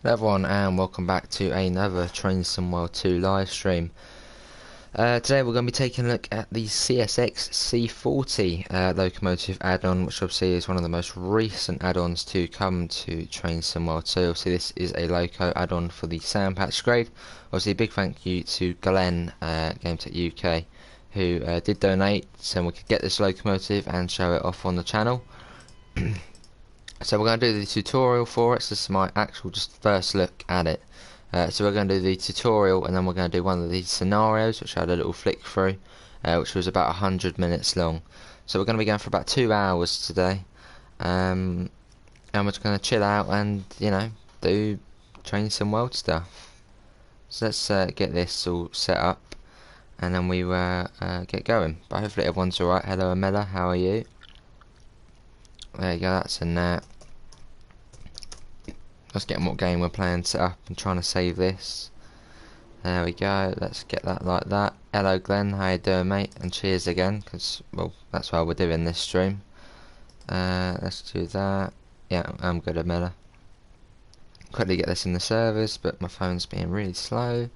Hello everyone and welcome back to another Train Sim World 2 live stream. Today we're going to be taking a look at the CSX C40 locomotive add-on, which obviously is one of the most recent add-ons to come to Train Sim World 2. Obviously this is a loco add-on for the Sandpatch grade. Obviously a big thank you to Glenn, GameTech UK, who did donate so we could get this locomotive and show it off on the channel. So we're going to do the tutorial for it. So this is my actual just first look at it. So we're going to do the tutorial and then we're going to do one of these scenarios, which I had a little flick through, which was about 100 minutes long. So we're going to be going for about 2 hours today, and we're just going to chill out and, you know, do Train Sim World stuff. So let's get this all set up and then we get going. But hopefully everyone's alright. Hello Amela, how are you? There you go, that's in there. Let's get what game we're playing set up and trying to save this. There we go, let's get that like that. Hello Glenn, how you doing mate? And cheers again, because, well, that's why we're doing this stream. Let's do that. Yeah, I'm good at Miller. Quickly get this in the servers, but my phone's being really slow.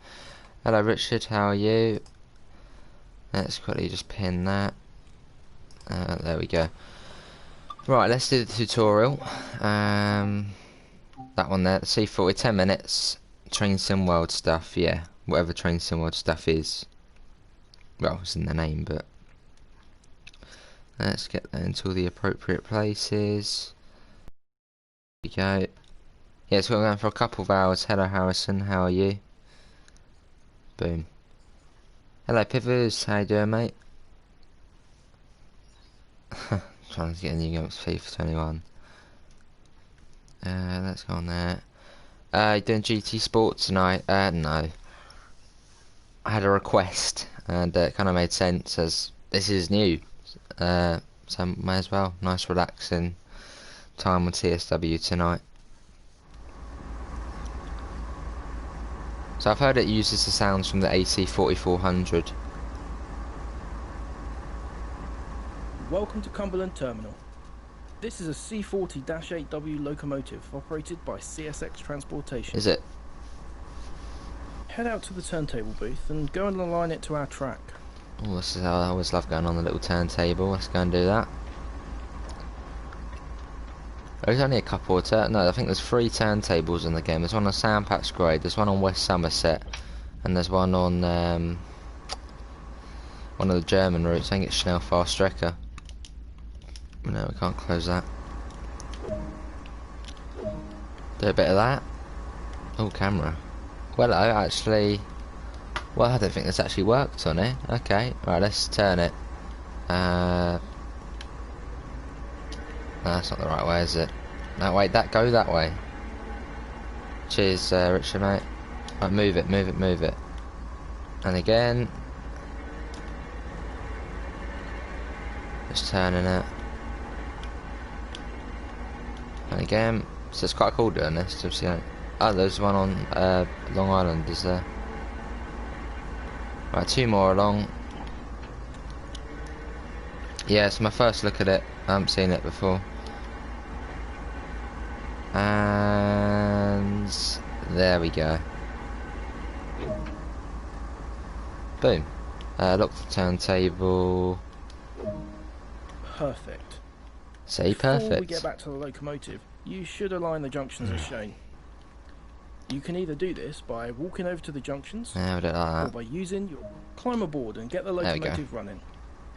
Hello Richard, how are you? Let's quickly just pin that. There we go. Right, let's do the tutorial. That one there, the C40, 10 minutes, Train Sim World stuff, yeah, whatever Train Sim World stuff is. Well, it's in the name, but let's get that into all the appropriate places. There we go. Yeah, so we're going for a couple of hours. Hello Harrison, how are you? Boom. Hello Pivers, how you doing mate? Trying to get a new game, it's FIFA 21. Let's go on there. You doing GT Sports tonight? No. I had a request, and it kind of made sense as this is new. So may as well. Nice relaxing time on TSW tonight. So I've heard it uses the sounds from the AC 4400. Welcome to Cumberland Terminal. This is a C40-8W locomotive operated by CSX Transportation. Is it? Head out to the turntable booth and go and align it to our track. Oh, this is how I always love going on the little turntable. Let's go and do that. There's only a couple of no, I think there's 3 turntables in the game. There's one on Sandpatch grade, there's one on West Somerset, and there's one on one of the German routes. I think it's Schnellfahrstrecke. No, we can't close that. Do a bit of that. Oh, camera. Well, actually, well, I don't think this actually worked on it. Okay, right, let's turn it. No, that's not the right way, is it? No, wait, go that way. Cheers, Richard, mate. Right, move it, move it, move it. And again. Just turning it. And again, so it's quite cool doing this. To see, oh, there's one on Long Island, is there? Right, 2 more along. Yeah, it's my first look at it. I haven't seen it before. And there we go. Boom. Lock the turntable. Perfect. Say perfect. Before we get back to the locomotive, you should align the junctions as shown. You can either do this by walking over to the junctions, Yeah, we don't like that. or by using your climb aboard and get the locomotive running.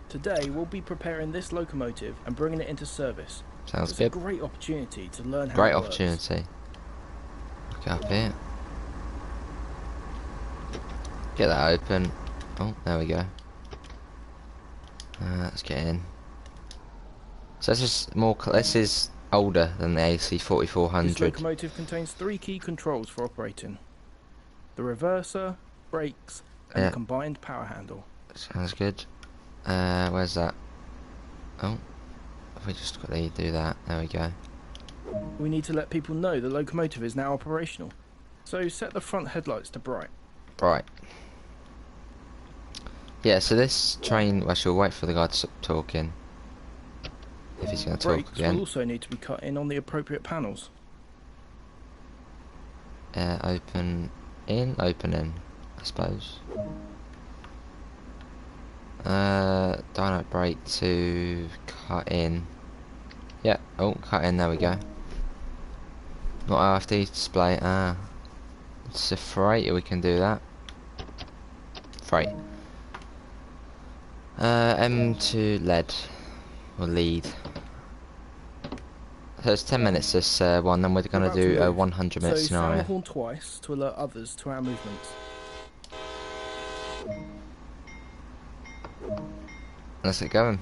Today we'll be preparing this locomotive and bringing it into service. Sounds It's good. a great opportunity to learn how Great it works. opportunity. Look up here. Get that open. Oh, there we go. Let's get in. So this is more. This is older than the AC This 4400. locomotive contains 3 key controls for operating: the reverser, brakes, and the combined power handle. Sounds good. Where's that? Oh, if we just quickly do that. There we go. We need to let people know the locomotive is now operational. So set the front headlights to bright. Right. Yeah. So this train. Well, she'll wait for the guy to stop talking. If he's going to talk Brakes again. will also need to be cut in on the appropriate panels. Open in, I suppose. Dyno brake to cut in. Yeah, oh, cut in, there we go. Not RFD display, it's a freight, we can do that. Freight. M to lead, or lead. So it's 10 minutes this one, then we're going to do a 100-minute scenario. So sound the horn twice to alert others to our movements. Let's get going.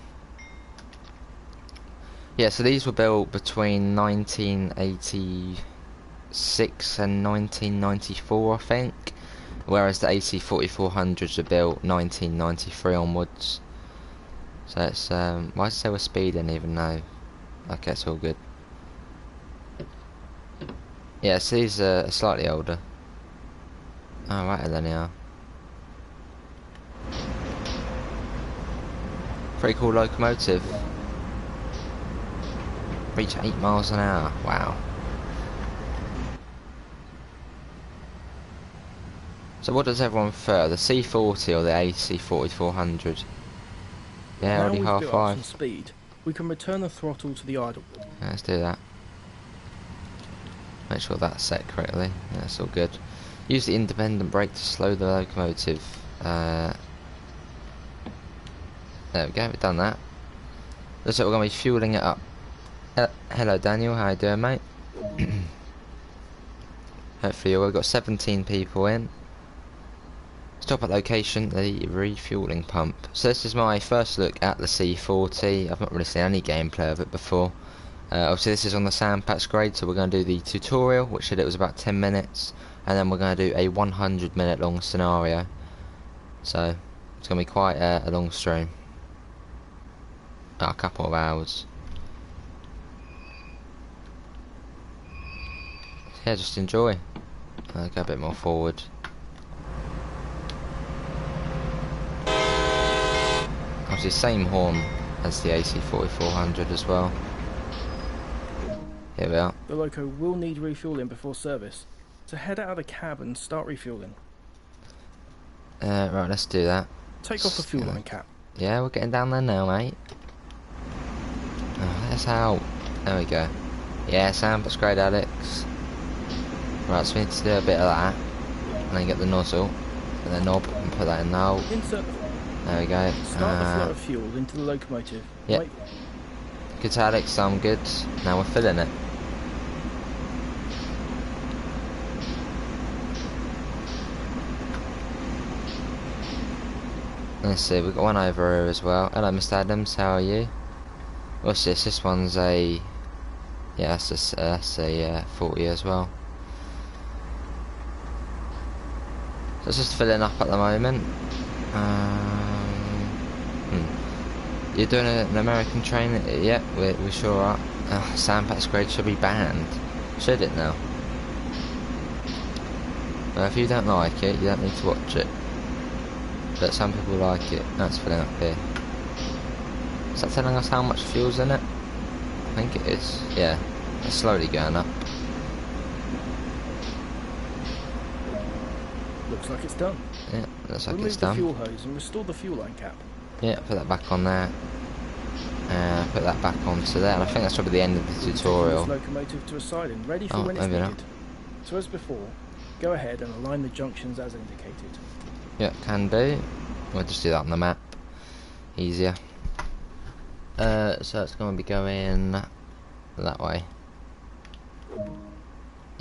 Yeah, so these were built between 1986 and 1994, I think. Whereas the AC4400s were built 1993 onwards. So it's, why does it say we're speeding even though? Okay, it's all good. Yeah, so these are slightly older. Oh, right, then they are. Pretty cool locomotive. Reach 8 miles an hour. Wow. So what does everyone prefer, the C40 or the AC4400? Yeah, already half built up some speed, we can return the throttle to the idle. Yeah, let's do that. Make sure that's set correctly. Yeah, that's all good. Use the independent brake to slow the locomotive. There we go, we've done that. Looks like we're going to be fueling it up. Hello Daniel, how you doing, mate? Hopefully we've got 17 people in. Stop at location, the refueling pump. So this is my first look at the C40. I've not really seen any gameplay of it before. Obviously this is on the sandpatch grade, so we're going to do the tutorial, which I did was about 10 minutes, and then we're going to do a 100-minute long scenario. So it's going to be quite a long stream. A couple of hours. Yeah, just enjoy. Go a bit more forward. Obviously same horn as the AC4400 as well. Here we are. The loco will need refueling before service, so head out of the cab and start refueling. Right, let's do that. Take off the fuel line cap. Yeah, we're getting down there now, mate. Oh, that's out. There we go. Yeah, that's great, Alex. Right, so we need to do a bit of that, and then get the nozzle, and the knob, and put that in now. Insert. There we go. Start the flow of fuel into the locomotive. Yep. Wait. Good, Alex. Sound good. Now we're filling it. Let's see, we've got one over here as well. Hello, Mr. Adams. How are you? What's this? This one's a... Yeah, that's a 40 as well. So it's just filling up at the moment. You're doing an American train? Yeah, we sure are. Sandpatch grade should be banned. Should it now? Well, if you don't like it, you don't need to watch it. But some people like it. That's filling up here. Is that telling us how much fuel's in it? I think it is. Yeah, it's slowly going up. Looks like it's done. Yeah, looks like Remove it's done. Remove the fuel hose and restore the fuel line cap. Yeah, put that back on there. Put that back onto there. And I think that's probably the end of the tutorial. This locomotive to a siding, ready for when it's maybe needed. not. So as before, go ahead and align the junctions as indicated. Yeah, can do. We'll just do that on the map. Easier. So it's going to be going that way.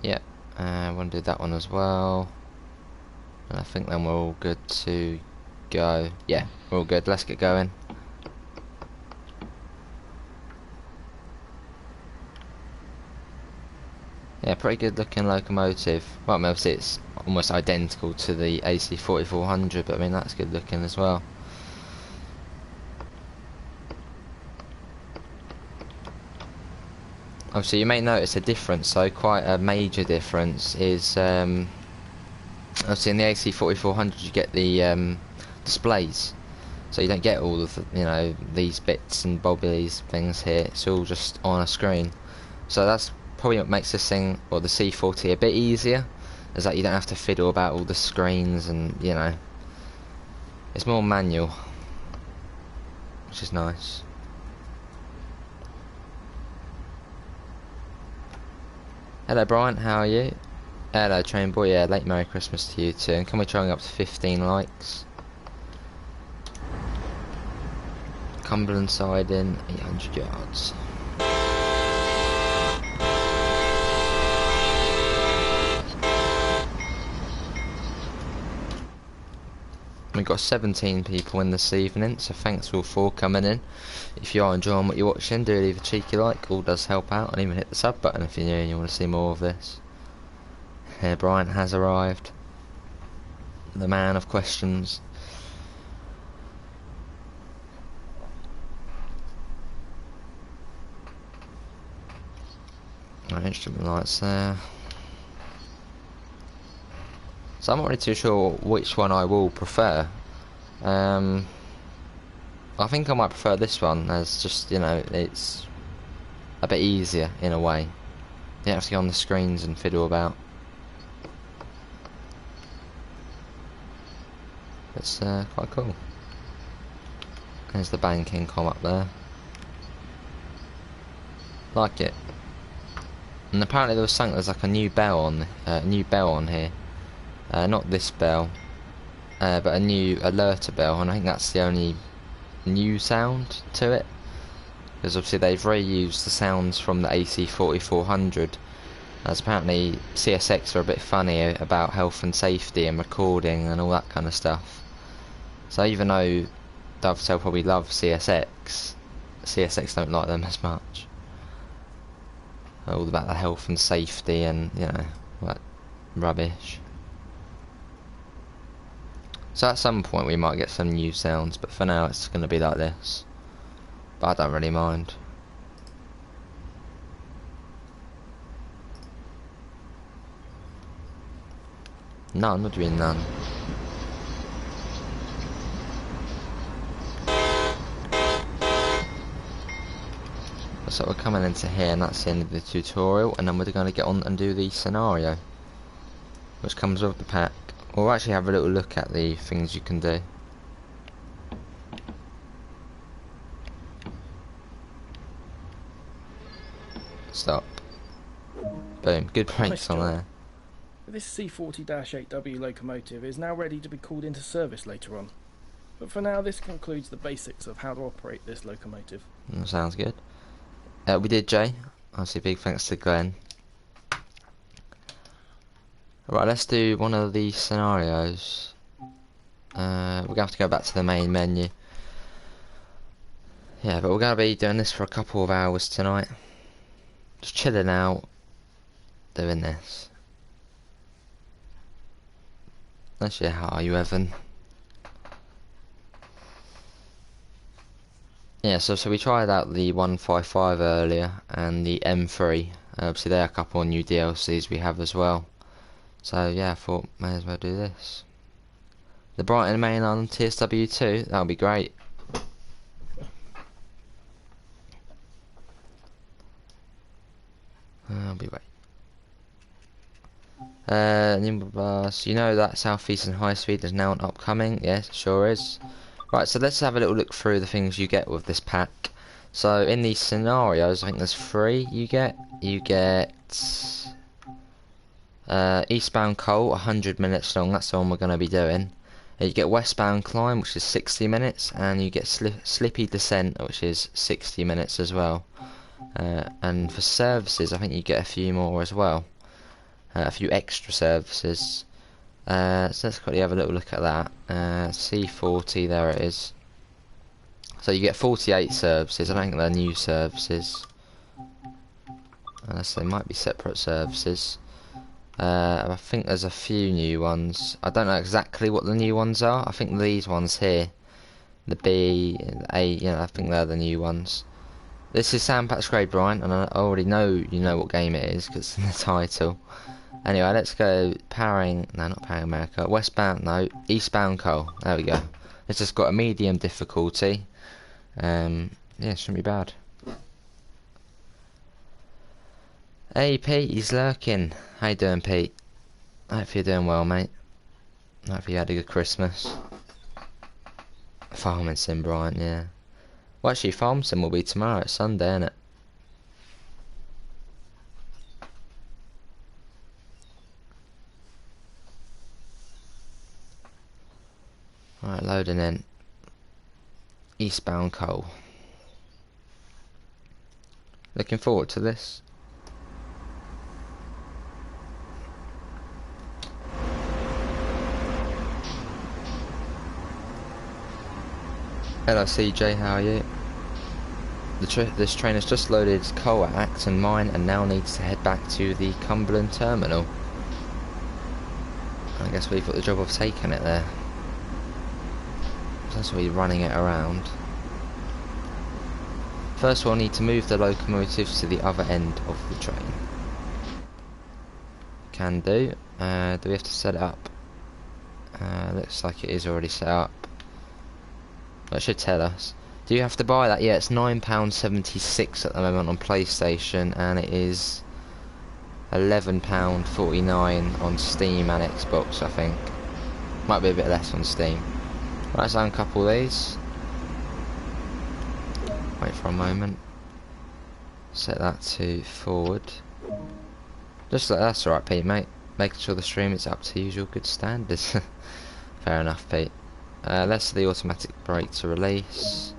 Yeah, I want to do that one as well. And I think then we're all good to go. Yeah, we're all good. Let's get going. Yeah, pretty good looking locomotive. Well, obviously it's almost identical to the AC4400, but I mean that's good looking as well. Obviously you may notice a difference, so quite a major difference is obviously in the AC4400 you get the displays, so you don't get all of the, you know, these bits and bobbies things here. It's all just on a screen, so that's probably what makes this thing, or the C40, a bit easier. is that you don't have to fiddle about all the screens, and you know, it's more manual, which is nice. Hello Brian, how are you? Hello Train Boy, yeah, late Merry Christmas to you too. And can we try and get up to 15 likes? Cumberland side in 800 yards. We've got 17 people in this evening, so thanks all for coming in. If you are enjoying what you're watching, do leave a cheeky like, all does help out, and even hit the sub button if you're new and you want to see more of this. Here Brian has arrived, the man of questions. Right, instrument lights there. So I'm not really too sure which one I will prefer. I think I might prefer this one, as just, you know, it's a bit easier in a way. You don't have to go on the screens and fiddle about. It's quite cool. There's the banking com up there. Like it. And apparently there was something, there's like a new bell on here. Not this bell, but a new alerter bell, and I think that's the only new sound to it, because obviously they've reused the sounds from the AC40 400, as apparently CSX are a bit funny about health and safety and recording and all that kind of stuff. So even though Dovetail probably love CSX don't like them as much. All about the health and safety and, you know, all that rubbish. So at some point we might get some new sounds, but for now it's going to be like this. But I don't really mind. None? What do you mean none? So we're coming into here, and that's the end of the tutorial, and then we're going to get on and do the scenario, which comes with the pack. We'll actually have a little look at the things you can do. Stop. Boom. Good brakes on there. This C40-8W locomotive is now ready to be called into service later on. But for now, this concludes the basics of how to operate this locomotive. Sounds good. We did, Jay. Obviously, big thanks to Glenn. Right, let's do one of these scenarios. We're going to have to go back to the main menu. Yeah, but we're going to be doing this for a couple of hours tonight. Just chilling out, doing this. Actually, how are you, Evan? Yeah, so we tried out the 155 earlier and the M3. Obviously, there are a couple of new DLCs we have as well. So yeah, I thought may as well do this. The Brighton Main on TSW2, that'll be great. I'll be wait. Nimbleblast, you know that Southeastern High Speed is now an upcoming? Yes, sure is. Right, so let's have a little look through the things you get with this pack. So in these scenarios, I think there's 3 you get. You get Eastbound Coal, 100 minutes long, that's the one we're going to be doing. You get Westbound Climb, which is 60 minutes, and you get Slippy Descent, which is 60 minutes as well. And for services, I think you get a few more as well. A few extra services. So let's quickly have a little look at that. C40, there it is. So you get 48 services. I don't think they're new services, unless they might be separate services. I think there's a few new ones. I don't know exactly what the new ones are. I think these ones here, the B, the A, you know, I think they're the new ones. This is Sandpatch Grade, Brian, and I already know you know what game it is because it's in the title. Anyway, let's go not Powering America, Westbound, no, Eastbound Coal, there we go. It's just got a medium difficulty. Yeah, it shouldn't be bad. Hey Pete, he's lurking. How you doing, Pete? Hope you're doing well, mate. Hope you had a good Christmas. Farming sim, Brian, yeah. Well, actually, farm sim will be tomorrow. It's Sunday, innit? Right, loading in. Eastbound coal. Looking forward to this. Hello CJ, how are you? This train has just loaded coal at Acton Mine and now needs to head back to the Cumberland Terminal. I guess we've got the job of taking it there. That's why we're running it around. First we'll need to move the locomotives to the other end of the train. Can do. Do we have to set it up? Looks like it is already set up. That should tell us. Do you have to buy that? Yeah, it's £9.76 at the moment on PlayStation, and it is £11.49 on Steam and Xbox, I think. Might be a bit less on Steam. Right, let's uncouple these. Wait for a moment. Set that to forward. Just like that's alright, Pete, mate. Making sure the stream is up to usual good standards. Fair enough, Pete. Let's set the automatic brake to release.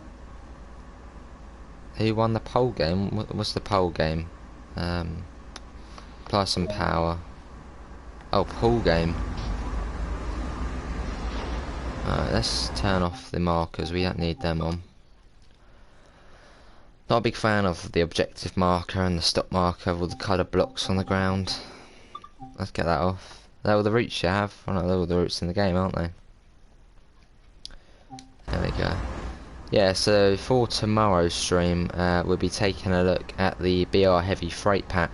Who won the pole game? What's the pole game? Apply some power. Oh, pole game. Alright, let's turn off the markers. We don't need them on. Not a big fan of the objective marker and the stop marker with all the coloured blocks on the ground. Let's get that off. They're all the routes you have. Well, not all the routes in the game, aren't they? There we go. Yeah, so for tomorrow's stream, we'll be taking a look at the BR Heavy Freight Pack,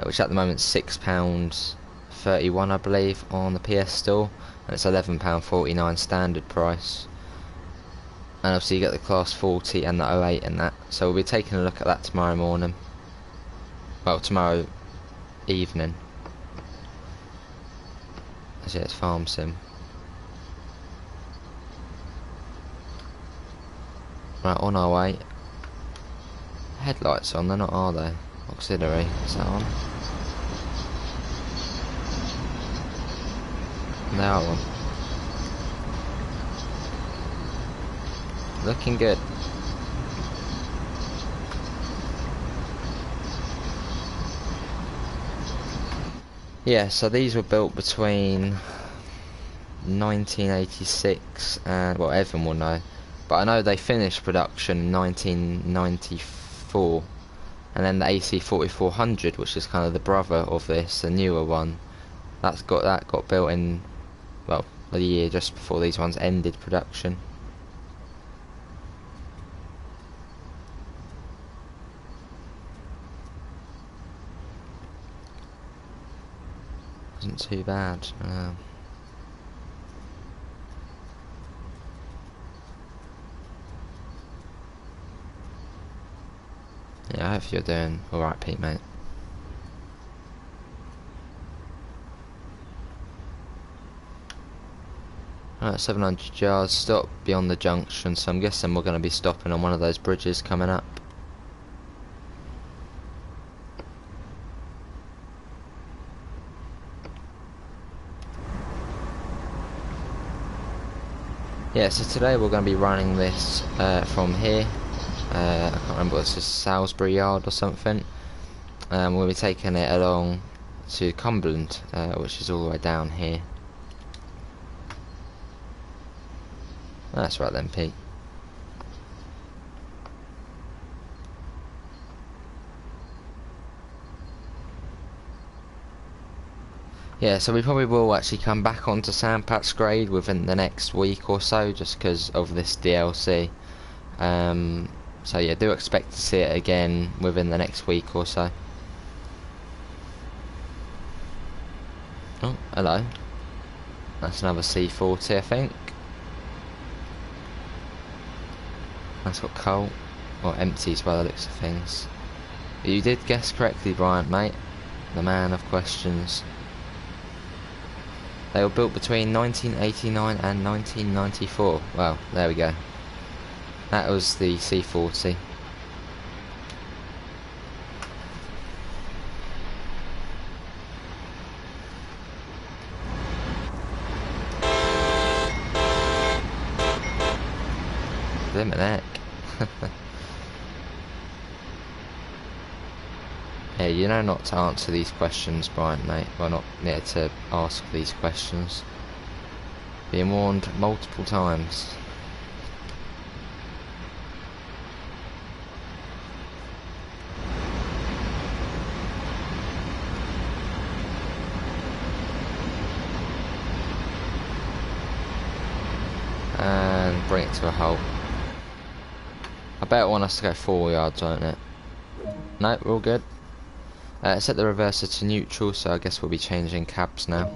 which at the moment is £6.31, I believe, on the PS Store, and it's £11.49 standard price. And obviously you get the Class 40 and the 08 and that, so we'll be taking a look at that tomorrow morning. Well, tomorrow evening. As yeah, it's Farm Sim. Right, on our way. Headlights on, they're not, are they? Auxiliary, is that on? They are on. Looking good. Yeah, so these were built between 1986 and, well, Evan will know, but I know they finished production in 1994, and then the AC4400, which is kind of the brother of this, the newer one, that got built in, well, the year just before these ones ended production. Wasn't too bad. Yeah, I hope you're doing alright, Pete, mate. Alright, 700 yards, stop beyond the junction, so I'm guessing we're going to be stopping on one of those bridges coming up. Yeah, so today we're going to be running this from here. I can't remember what it's just Salisbury Yard or something. We'll be taking it along to Cumberland, which is all the way down here. That's right then, Pete. Yeah, so we probably will actually come back onto Sandpatch Grade within the next week or so, just because of this DLC. So yeah, do expect to see it again within the next week or so. Oh, hello. That's another C40, I think. That's got coal, or empties by the looks of things. But you did guess correctly, Bryant, mate. The man of questions. They were built between 1989 and 1994. Well, there we go. That was the C40. Blimmin' heck. Yeah, you know not to answer these questions, Brian, mate. Well, not to ask these questions. Being warned multiple times. And bring it to a halt. I bet it want us to go 4 yards, won't it? No, we're all good. Set the reverser to neutral, so I guess we'll be changing cabs now.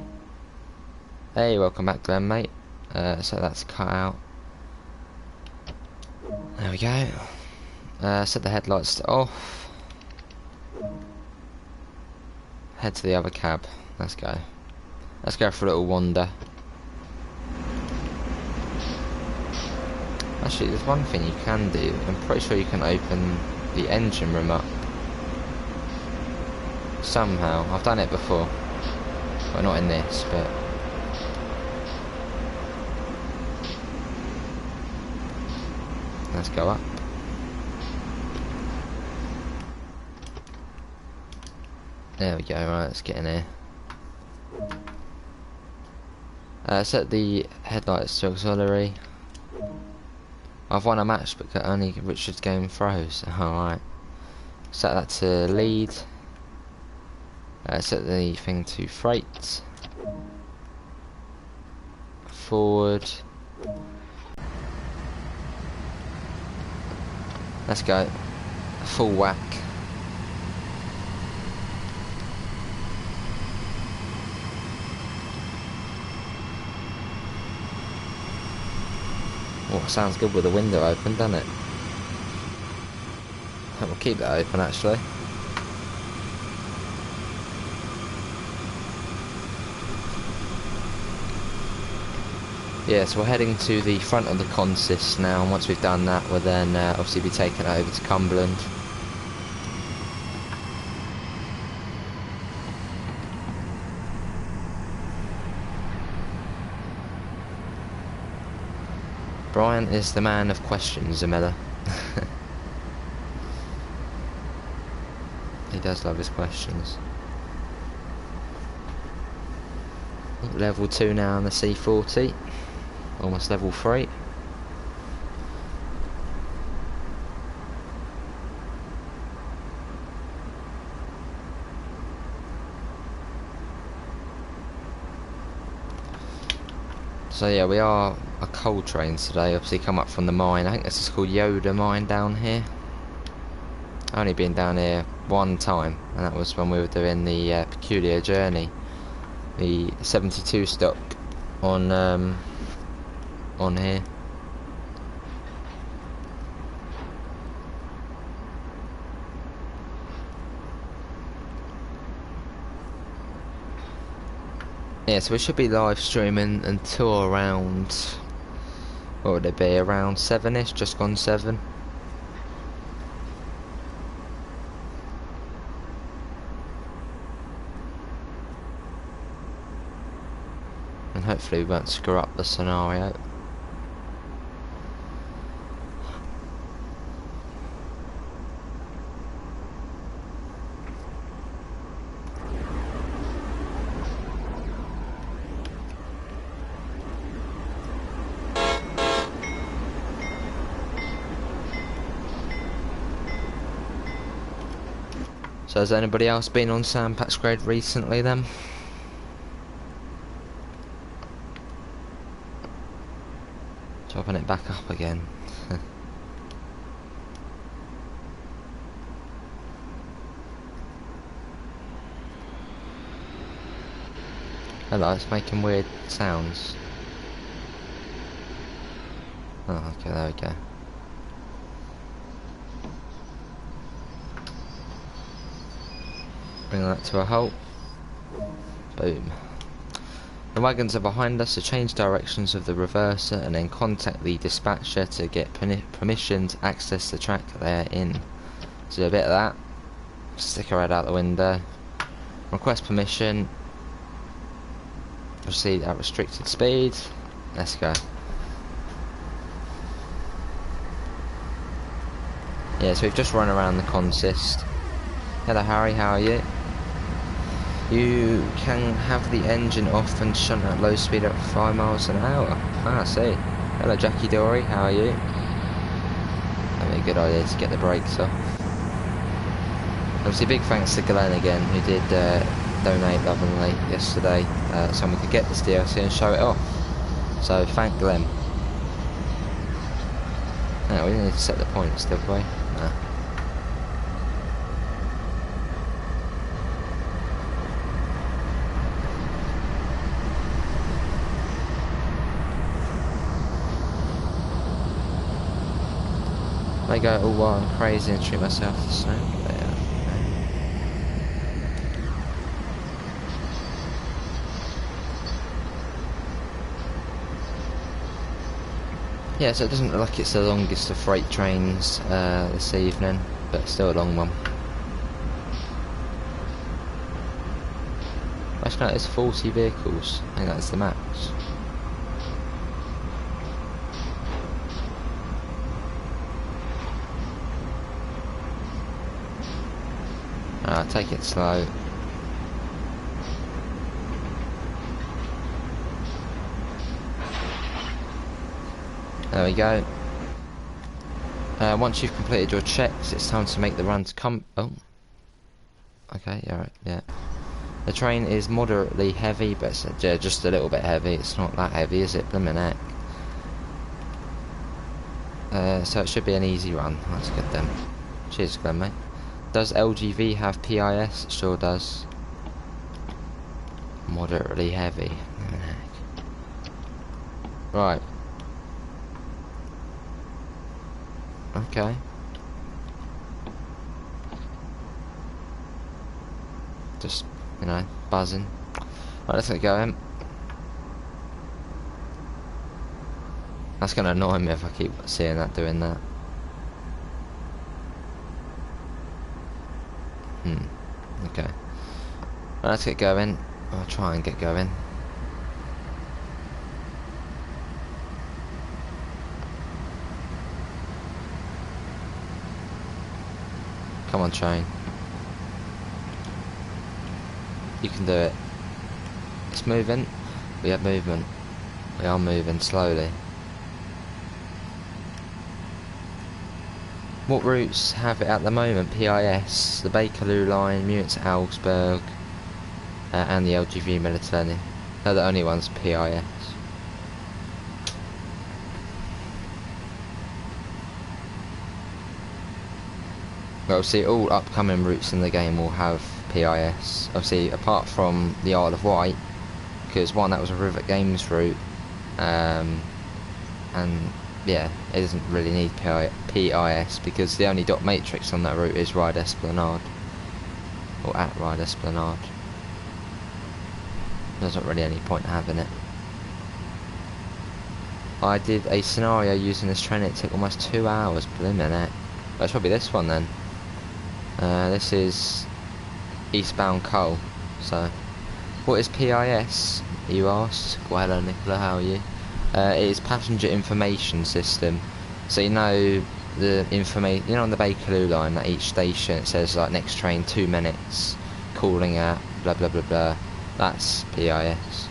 Hey, welcome back Glenn, mate. So that's cut out. There we go. Set the headlights to off. Head to the other cab. Let's go. Let's go for a little wander. Actually, there's one thing you can do. I'm pretty sure you can open the engine room up. Somehow. I've done it before. Well, not in this, but... Let's go up. There we go, right, let's get in here. Set the headlights to auxiliary. I've won a match, but only Richard's game froze. Alright. Set that to lead. Set the thing to freight. Forward. Let's go. Full whack. Oh, sounds good with the window open, doesn't it? We'll keep that open actually. Yeah, so we're heading to the front of the consist now, and once we've done that, we'll then obviously be taken over to Cumberland. Brian is the man of questions, Zamella. He does love his questions. Level 2 now on the C40. Almost level 3. So yeah, we are a coal train today, obviously come up from the mine. I think this is called Yoda Mine down here. I've only been down here one time, and that was when we were doing the Peculiar Journey. The 72 stop on here. Yeah, so we should be live streaming until around, what would it be, around 7ish, just gone 7. And hopefully we won't screw up the scenario. So has anybody else been on Sandpatch Grade recently then? Dropping it back up again. Hello, it's making weird sounds. Oh, okay, there we go. Bring that to a halt. Boom. The wagons are behind us, so change directions of the reverser and then contact the dispatcher to get permission to access the track they're in. So do a bit of that. Stick her head out the window. Request permission. Proceed at restricted speed. Let's go. Yeah, so we've just run around the consist. Hello Harry, how are you? You can have the engine off and shunt at low speed at 5 miles an hour. Ah, I see. Hello Jackie Dory, how are you? That'd be a good idea to get the brakes off. Obviously big thanks to Glenn again, who did donate lovingly yesterday, so we could get this DLC and show it off. So thank Glenn. No, we didn't need to set the points, did we? No. I go all wild and crazy and treat myself the same. Yeah, so it doesn't look like it's the longest of freight trains this evening, but still a long one. Actually, no, it's 40 vehicles. I think that's the max. Alright, take it slow. There we go. Once you've completed your checks, it's time to make the run to come. Oh. Okay, alright, yeah. The train is moderately heavy, but it's just a little bit heavy. It's not that heavy, is it? Blimmin' heck. So it should be an easy run. That's good then. Cheers, Glenn, mate. Does LGV have PIS? It sure does. Moderately heavy. Blimmin' heck. Right. Okay. Just, you know, buzzing. Right, let's get going. That's gonna annoy me if I keep seeing that doing that. Okay. Right, let's get going. I'll try and get going. Come on, train. You can do it. It's moving. We have movement. We are moving slowly. What routes have it at the moment? PIS, the Bakerloo line, Munich to Augsburg, and the LGV Military. They're the only ones PIS. Well, obviously all upcoming routes in the game will have PIS. Obviously, apart from the Isle of Wight, because one, that was a Rivet Games route, and yeah, it doesn't really need PIS because the only dot matrix on that route is Ride Esplanade, or at Ride Esplanade. There's not really any point having it. I did a scenario using this train. It took almost 2 hours. Blimmin' heck. That's probably this one then. This is Eastbound Coal. So, what is PIS? You asked. Well, hello Nicola, how are you? It is passenger information system. So you know the information. You know on the Bakerloo line at each station it says like next train 2 minutes, calling at blah blah blah blah. That's PIS.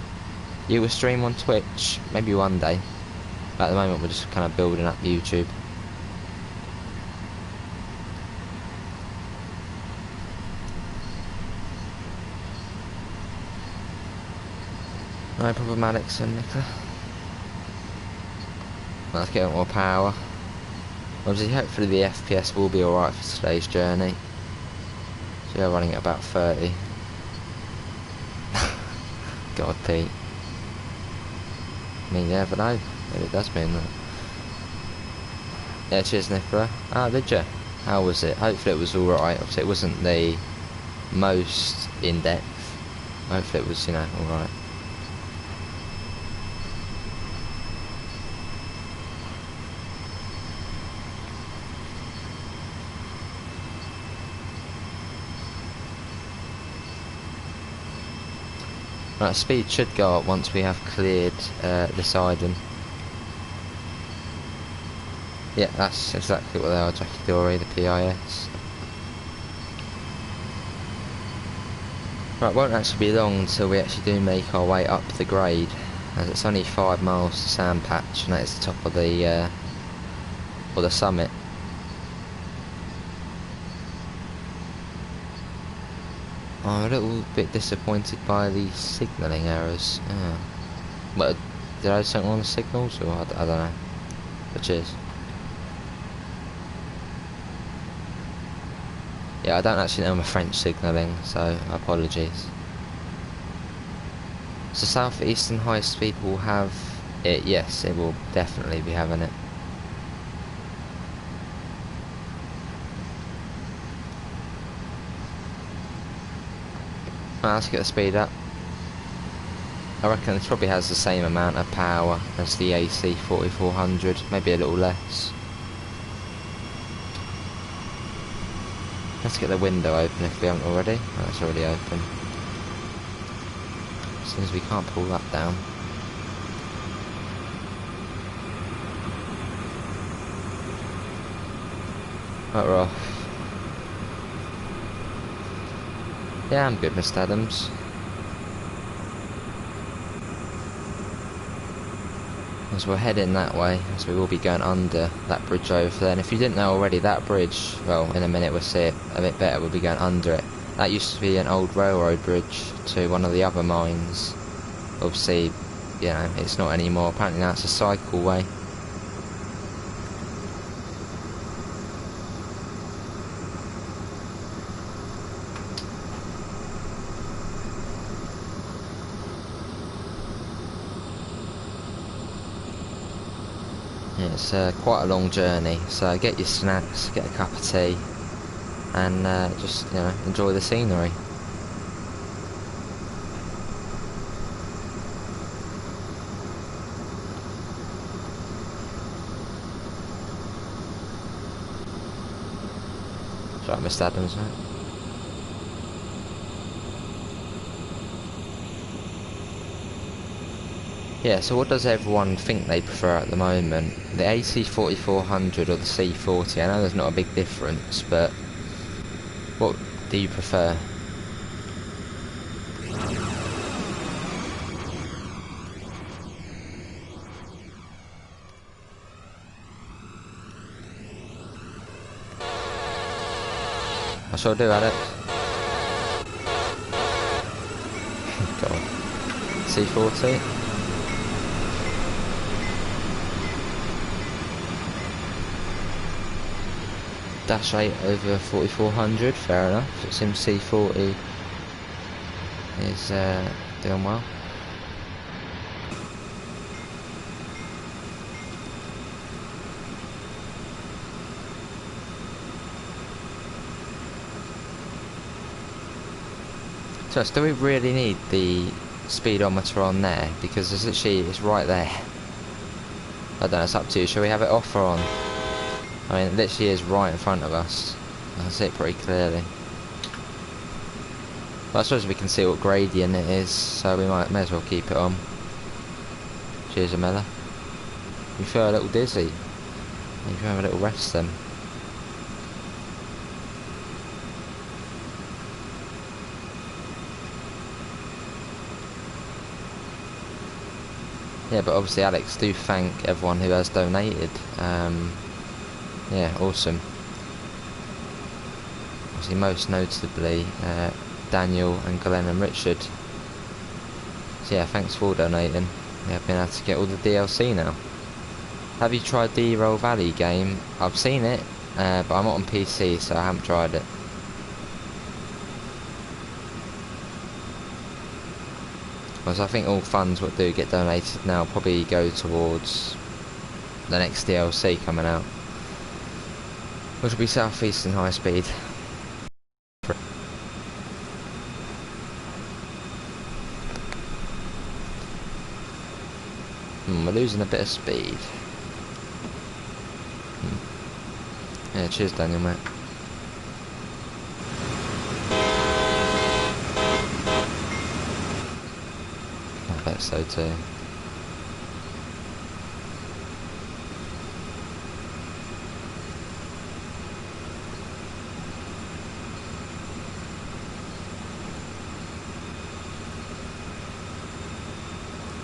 You will stream on Twitch maybe one day. But at the moment we're just kind of building up YouTube. No problem, Alex and Nicola. Let's get more power. Obviously, hopefully the FPS will be alright for today's journey. So we're running at about 30. God, Pete. I mean, you never know. Maybe it does mean that. Yeah, cheers, Nicola. Ah, did you? How was it? Hopefully it was alright. Obviously, it wasn't the most in-depth. Hopefully it was, you know, alright. Right, speed should go up once we have cleared the siding. Yeah, that's exactly what they are, Jackie Dory, the PIS. Right, it won't actually be long until we actually do make our way up the grade, as it's only 5 miles to Sand Patch, and that is the top of the summit. I'm a little bit disappointed by the signalling errors. Yeah. But did I do something on the signals, or I don't know. But cheers. Yeah, I don't actually know my French signalling, so apologies. So Southeastern High Speed will have it, yes, it will definitely be having it. Right, let's get the speed up. I reckon it probably has the same amount of power as the AC 4400, maybe a little less. Let's get the window open if we haven't already. Oh, it's already open. Seems we can't pull that down. Right, we're off. Yeah, I'm good, Mr. Adams. As we're heading that way, as we will be going under that bridge over there. And if you didn't know already, that bridge, well, in a minute we'll see it a bit better, we'll be going under it. That used to be an old railroad bridge to one of the other mines. Obviously, you know, it's not anymore. Apparently now it's a cycleway. It's quite a long journey, so get your snacks, get a cup of tea, and just, you know, enjoy the scenery. That's right, Mr. Adams, mate. Yeah, so what does everyone think they prefer at the moment? The AC 4400 or the C40? I know there's not a big difference, but what do you prefer? I sure do, Alex. God. C40? Dash 8 over 4400, fair enough. It seems C40 is doing well. So do we really need the speedometer on there? Because it's literally, it's right there. I don't know, it's up to you. Shall we have it off or on? I mean, it literally is right in front of us. I can see it pretty clearly. But I suppose we can see what gradient it is, so we may as well keep it on. Cheers, Amela. You feel a little dizzy. You can have a little rest then. Yeah, but obviously, Alex, do thank everyone who has donated. Yeah, awesome. Obviously, most notably, Daniel and Glenn and Richard. So yeah, thanks for donating. Yeah, I've been able to get all the DLC now. Have you tried the Roll Valley game? I've seen it, but I'm not on PC, so I haven't tried it. Because I think all funds what do get donated now probably go towards the next DLC coming out, which will be Southeastern High Speed. We're losing a bit of speed. Yeah, cheers Daniel, mate. bet so too.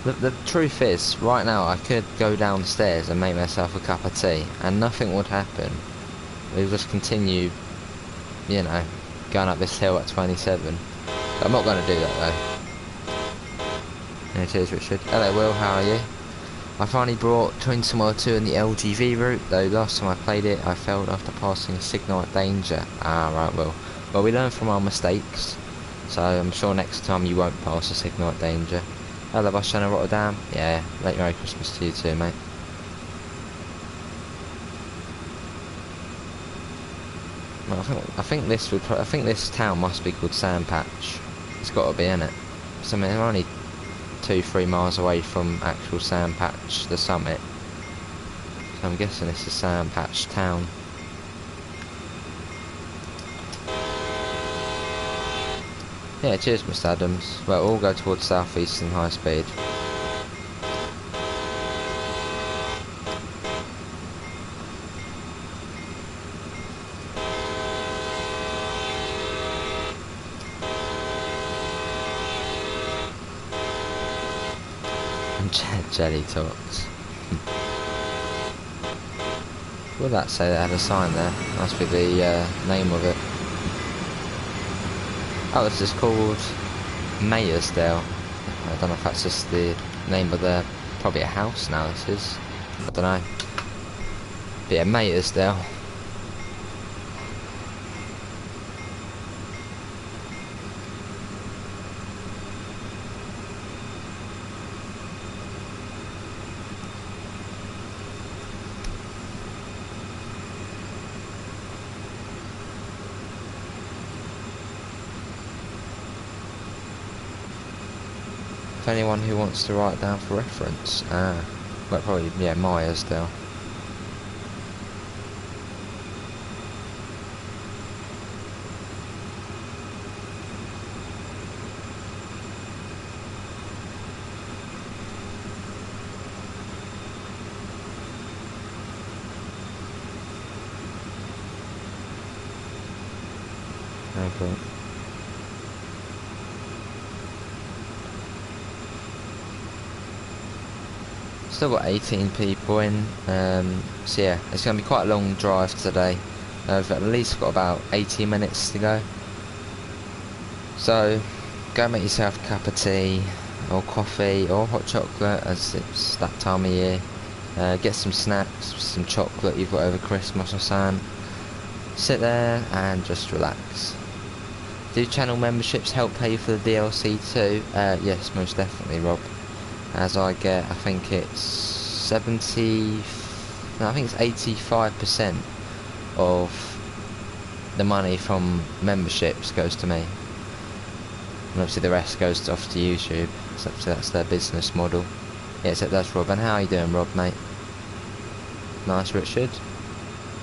The truth is, right now I could go downstairs and make myself a cup of tea and nothing would happen. We'll just continue, you know, going up this hill at 27. But I'm not going to do that though. Yeah, cheers Richard. Hello Will, how are you? I finally brought Train Somewhere 2 in the LGV route, though last time I played it I failed after passing a signal at danger. Ah right, Will. Well, we learn from our mistakes, so I'm sure next time you won't pass a signal at danger. Hello Bashana Rotterdam. Yeah, late Merry Christmas to you too, mate. Well, I think this town must be called Sandpatch. It's got to be, innit? So I mean, we're only 2-3 miles away from actual Sandpatch, the summit. So I'm guessing this is Sandpatch town. Yeah, cheers Mr Adams. Well, we'll go towards southeastern high speed. Jelly talks. What would that say? They had a sign there. Must be the name of it. Oh, this is called Mayersdale. I don't know if that's just the name of the... probably a house now this is. I don't know. But yeah, Mayersdale. If anyone who wants to write down for reference. Well, probably, yeah, Mayersdale. Okay. Still got 18 people in, so yeah, it's going to be quite a long drive today. I've at least got about 80 minutes to go. So, go make yourself a cup of tea, or coffee, or hot chocolate, as it's that time of year. Get some snacks, some chocolate you've got over Christmas or something. Sit there and just relax. Do channel memberships help pay for the DLC too? Yes, most definitely, Rob. As I get, I think it's 85% of the money from memberships goes to me. And obviously the rest goes off to YouTube. So that's their business model. Yeah, so that's Rob. And how are you doing, Rob, mate? Nice, Richard.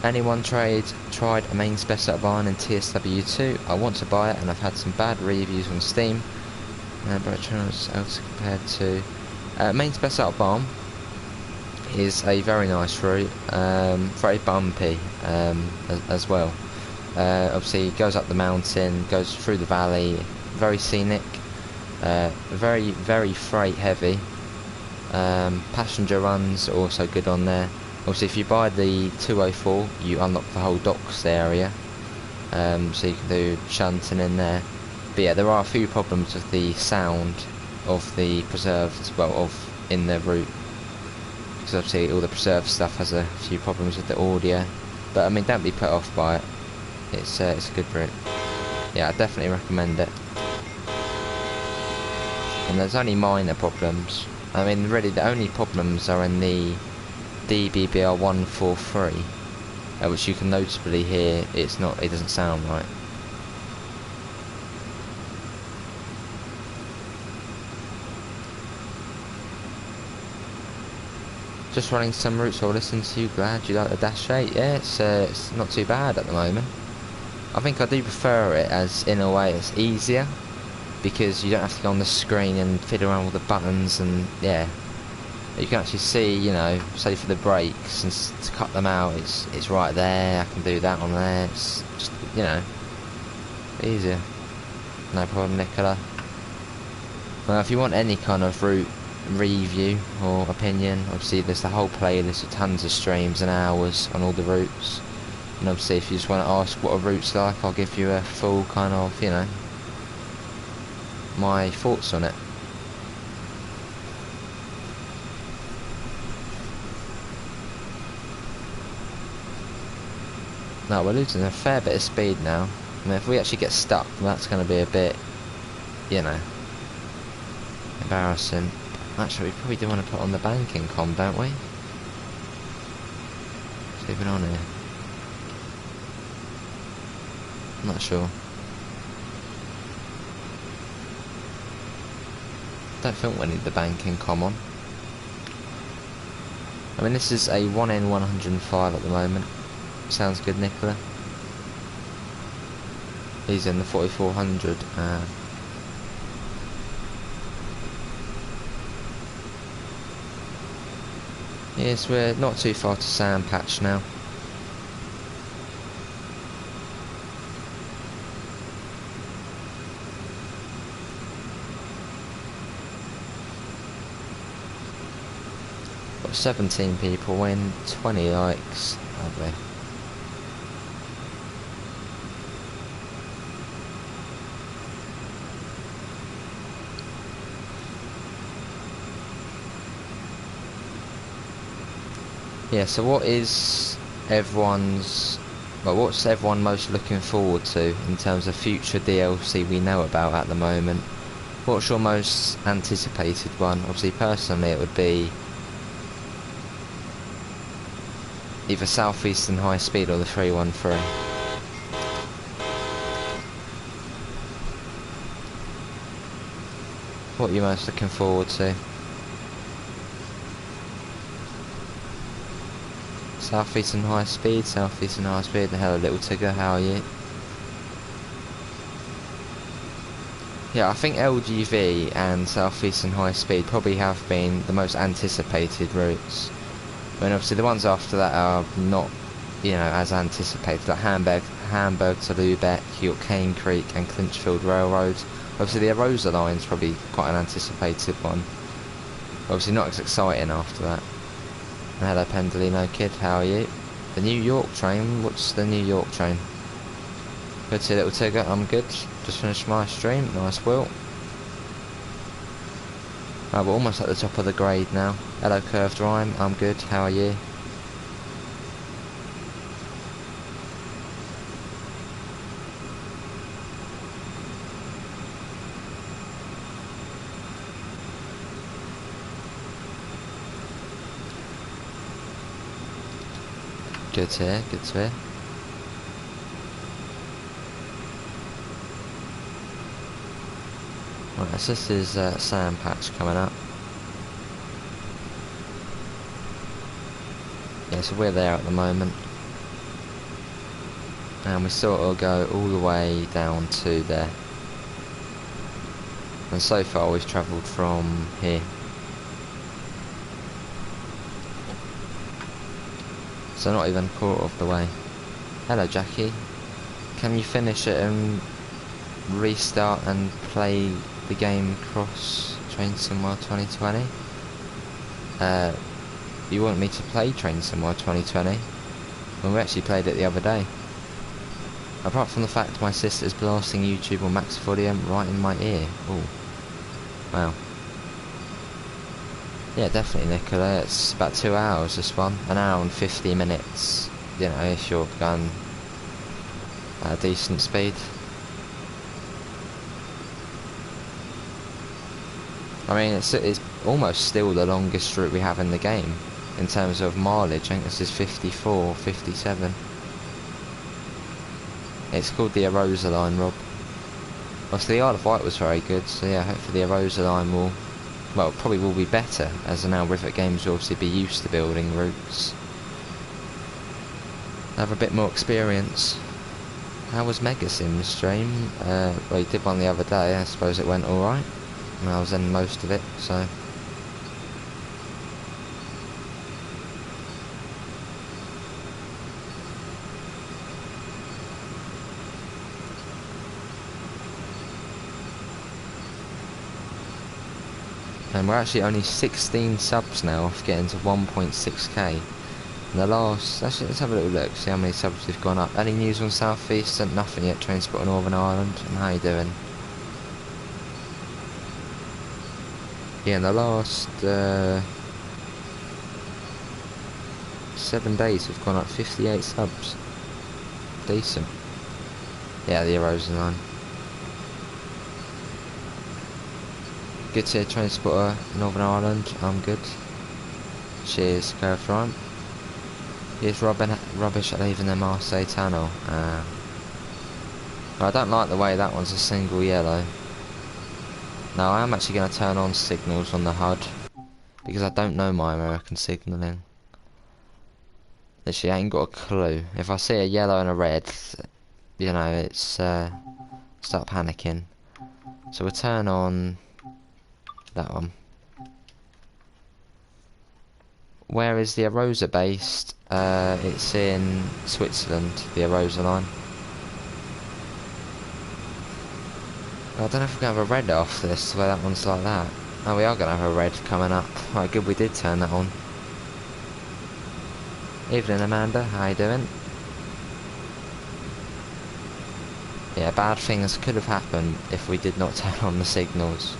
Anyone tried a main spec setup barn in TSW2? I want to buy it and I've had some bad reviews on Steam. But else compared to... main spec setup barn is a very nice route, very bumpy as well. Obviously it goes up the mountain, goes through the valley, very scenic, very, very freight heavy. Passenger runs are also good on there. Obviously if you buy the 204 you unlock the whole docks area, so you can do shunting in there. But yeah, there are a few problems with the sound of the preserved, in the route, because obviously all the preserved stuff has a few problems with the audio. But I mean, don't be put off by it. It's a good route. Yeah, I definitely recommend it. And there's only minor problems. I mean, really the only problems are in the DBBR 143, which you can notably hear it doesn't sound right. Just running some routes I'll listen to you. Glad you like the Dash 8. Yeah, it's not too bad at the moment. I think I do prefer it, as in a way it's easier. because you don't have to go on the screen and fiddle around with the buttons, and yeah, you can actually see, you know, say for the brakes and to cut them out, it's right there. I can do that on there. It's just, you know, easier. No problem, Nicola. Well, if you want any kind of route review or opinion, obviously there's the whole playlist of tons of streams and hours on all the routes. And obviously if you just want to ask what a route's like, I'll give you a full kind of, you know, my thoughts on it. No, we're losing a fair bit of speed now. I mean, if we actually get stuck, that's going to be a bit, you know, embarrassing. Actually, we probably do want to put on the banking com, don't we? What's even on here? I'm not sure. Don't think we need the banking com on. I mean, this is a 1N105 at the moment. Sounds good, Nicola. He's in the 4400. Yes, we're not too far to Sand Patch now. Got 17 people in, 20 likes. Lovely. Yeah, so what is everyone's, well, what's everyone most looking forward to in terms of future DLC we know about at the moment? What's your most anticipated one? Obviously, personally, it would be either Southeastern High Speed or the 313. What are you most looking forward to? Southeastern High Speed, hello little Tigger, how are you? Yeah, I think LGV and Southeastern High Speed probably have been the most anticipated routes. I mean, obviously the ones after that are not, you know, as anticipated, like Hamburg to Lubeck, York Cane Creek and Clinchfield Railroad. Obviously the Arosa line's probably quite an anticipated one. Obviously not as exciting after that. Hello Pendolino Kid, how are you? The New York train, what's the New York train? Good to see little Tigger, I'm good. Just finished my stream, nice Will. Right, we're almost at the top of the grade now. Hello Curved Rhyme, I'm good, how are you? Good to hear, good to hear. Right, so this is Sand Patch coming up. Yeah, so we're there at the moment. And we sort of go all the way down to there. And so far we've travelled from here. So not even a quarter of the way. Hello Jackie. Can you finish it and restart and play the game Cross Train Sim World 2020? You want me to play Train Sim World 2020? Well, we actually played it the other day. Apart from the fact my sister's blasting YouTube on max volume right in my ear. Oh, wow. Yeah, definitely, Nicola. It's about 2 hours, this one. An hour and 50 minutes, you know, if you're going at a decent speed. I mean, it's almost still the longest route we have in the game, in terms of mileage. I think this is 54, 57. It's called the Arosa line, Rob. Obviously, the Isle of Wight was very good, so yeah, hopefully the Arosa line will... well, probably will be better, as now Rivet Games will obviously be used to building routes. Have a bit more experience. How was Mega Sim's stream? Well, you did one the other day. I suppose it went alright. I was in most of it, so... And we're actually only 16 subs now off getting to 1.6k. And the last... Actually, let's have a little look, see how many subs we've gone up. Any news on South East? Nothing yet. Transport on Northern Ireland. And how you doing? Yeah, in the last 7 days we've gone up 58 subs. Decent. Yeah, the Erosion line. Good to transporter Northern Ireland. I'm good. Cheers, Curve Rhyme. Here's rubbish at leaving the Marseille tunnel. I don't like the way that one's a single yellow. Now I am actually going to turn on signals on the HUD because I don't know my American signalling. Literally, I ain't got a clue. If I see a yellow and a red, you know, it's start panicking. So we'll turn on that one. Where is the Arosa based? It's in Switzerland, the Arosa line. I don't know if we're going to have a red off this, where that one's like that. Oh, we are going to have a red coming up. Right, good we did turn that on. Evening, Amanda. How you doing? Yeah, bad things could have happened if we did not turn on the signals.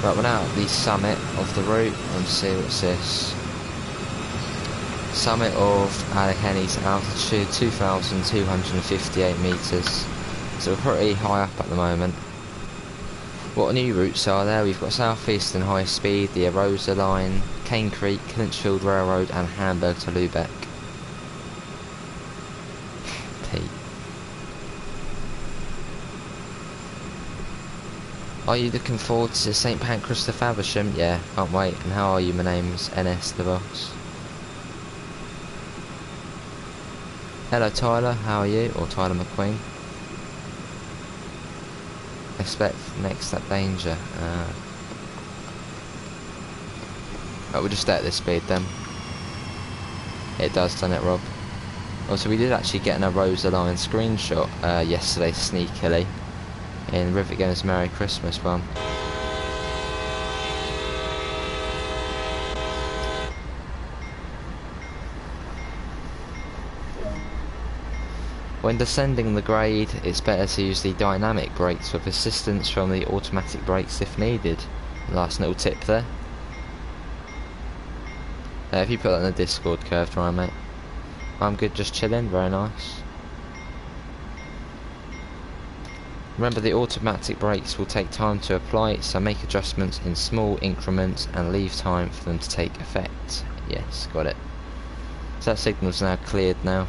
Right, we're now at the summit of the route. Let's see what's this. Summit of Alleghany's altitude, 2,258 metres. So we're pretty high up at the moment. What new routes are there? We've got South Eastern High Speed, the Arosa line, Cane Creek, Clinchfield Railroad and Hamburg to Lubeck. Pete. Are you looking forward to St Pancras to Faversham? Yeah, can't wait. And how are you? My name's NS the Boss. Hello Tyler, how are you? Or Tyler McQueen. Expect next up danger. Right, we'll just stay at this speed then. It does, doesn't it, Rob? Also, we did actually get an Arosa line screenshot yesterday, sneakily, in Rivet Games Merry Christmas one. When descending the grade, it's better to use the dynamic brakes with assistance from the automatic brakes if needed. Last little tip there. If you put that in the Discord, Curved Ryan, mate. I'm good, just chilling, very nice. Remember, the automatic brakes will take time to apply, so make adjustments in small increments and leave time for them to take effect. Yes, got it. So that signal's now cleared now.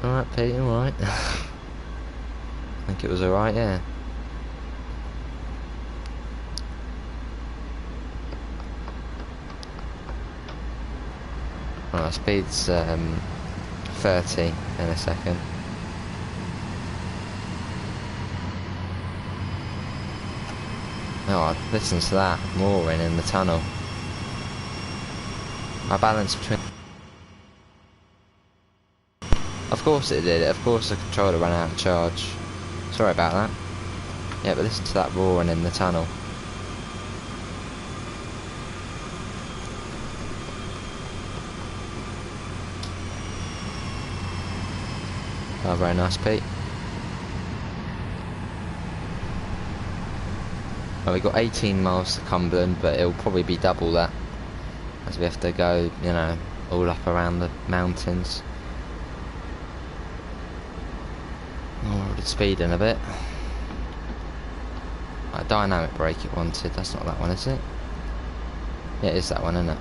Alright, Pete, alright. I think it was alright, yeah. Alright, speed's 30 in a second. Oh, listen to that roaring in the tunnel. I balance between... Of course it did, of course the controller ran out of charge. Sorry about that. Yeah, but listen to that roaring in the tunnel. Oh, very nice, Pete. Well, we've got 18 miles to Cumberland, but it'll probably be double that, as we have to go, you know, all up around the mountains. Oh, we're speeding a bit. Right, dynamic brake it wanted. That's not that one, is it? Yeah, it is that one, isn't it?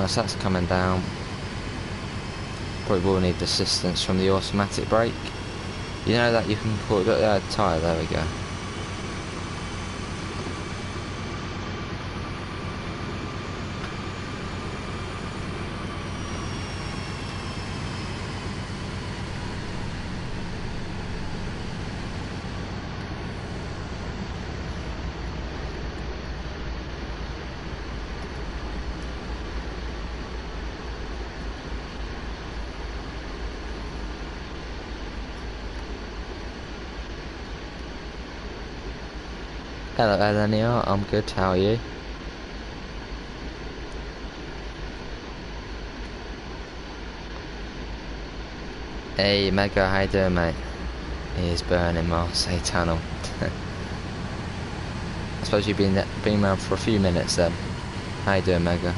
So that's coming down. probably will need assistance from the automatic brake. You know that you can call it tyre, there we go. Hello Elenia, I'm good, how are you? Hey Mega, how you doing mate? He is burning Marseille Tunnel. I suppose you've been around for a few minutes then. How you doing Mega?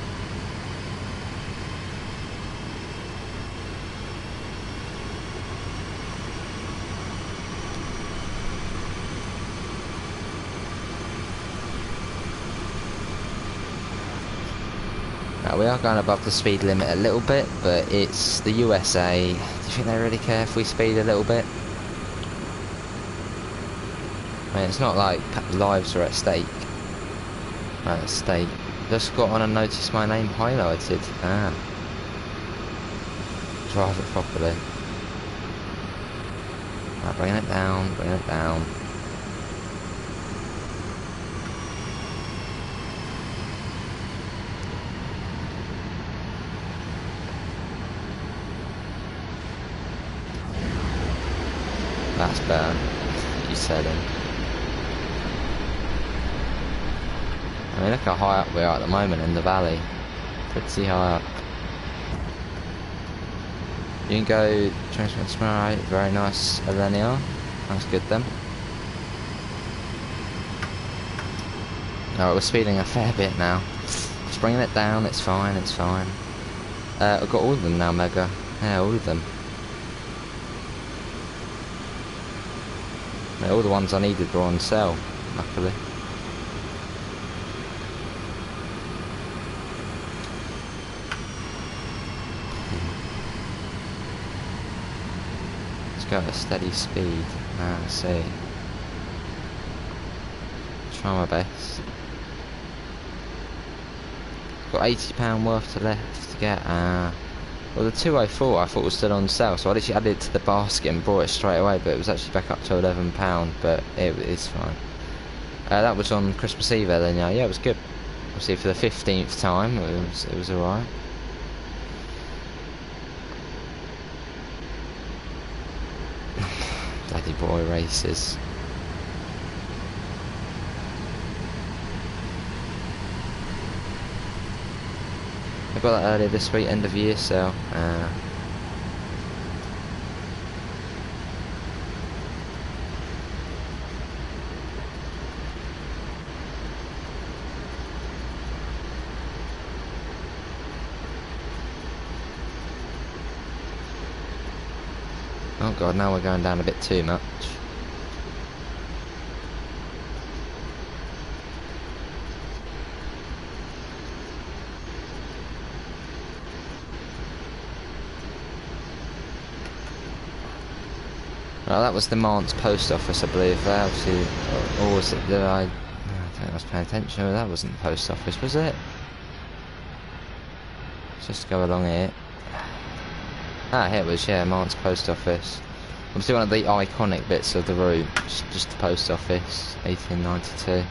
We are going above the speed limit a little bit, but it's the USA. Do you think they really care if we speed a little bit? I mean, it's not like lives are at stake. At stake. Just got on and noticed my name highlighted. Ah. Drive it properly. Right, bringing it down, bringing it down. That's better. You said it. I mean, look how high up we are at the moment in the valley. Pretty high up. You can go transfer tomorrow. Very nice, Elenia. That's good then. Alright, we're speeding a fair bit now. Just bringing it down. It's fine. It's fine. I've got all of them now, Mega. Yeah, all of them. All the ones I needed were on sale, luckily. Let's go at a steady speed. Let's see. Try my best. Got £80 worth left to get. Well, the 204 I thought was still on sale, so I literally added it to the basket and brought it straight away, but it was actually back up to £11, but it's fine. That was on Christmas Eve then, yeah, it was good. Obviously for the 15th time, it was alright. Daddy boy races. I got that earlier this week, end of year sale. Oh god, now we're going down a bit too much. Well, that was the Mance post office, I believe. Obviously, or was it that I don't think I was paying attention. That wasn't the post office, was it? Let's just go along here. Ah, here it was, yeah, Mance post office. Obviously one of the iconic bits of the route, just the post office, 1892.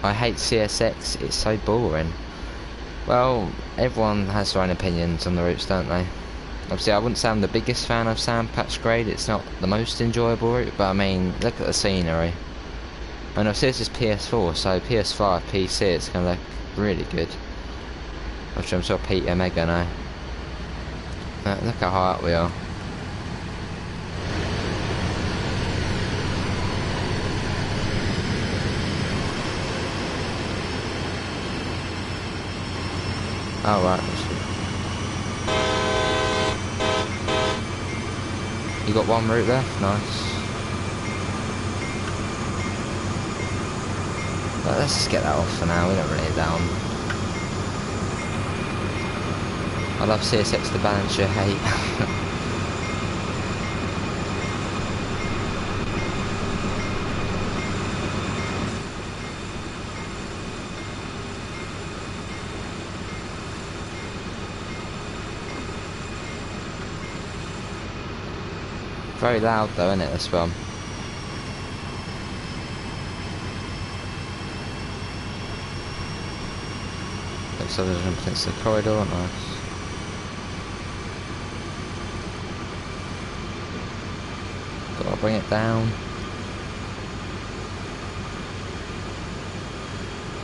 I hate CSX, it's so boring. Well, everyone has their own opinions on the routes, don't they? Obviously, I wouldn't say I'm the biggest fan of Sandpatch Grade. It's not the most enjoyable route, but I mean, look at the scenery. And obviously this is PS4, so PS5, PC, it's going to look really good. Which I'm sure Peter Mega know. Look how high up we are. Oh right, you got one route left, nice. But let's just get that off for now, we don't really need that one. I love CSX to balance your hate. Very loud though, isn't it, this one? Looks like there's jumping against the corridor, nice. Gotta bring it down.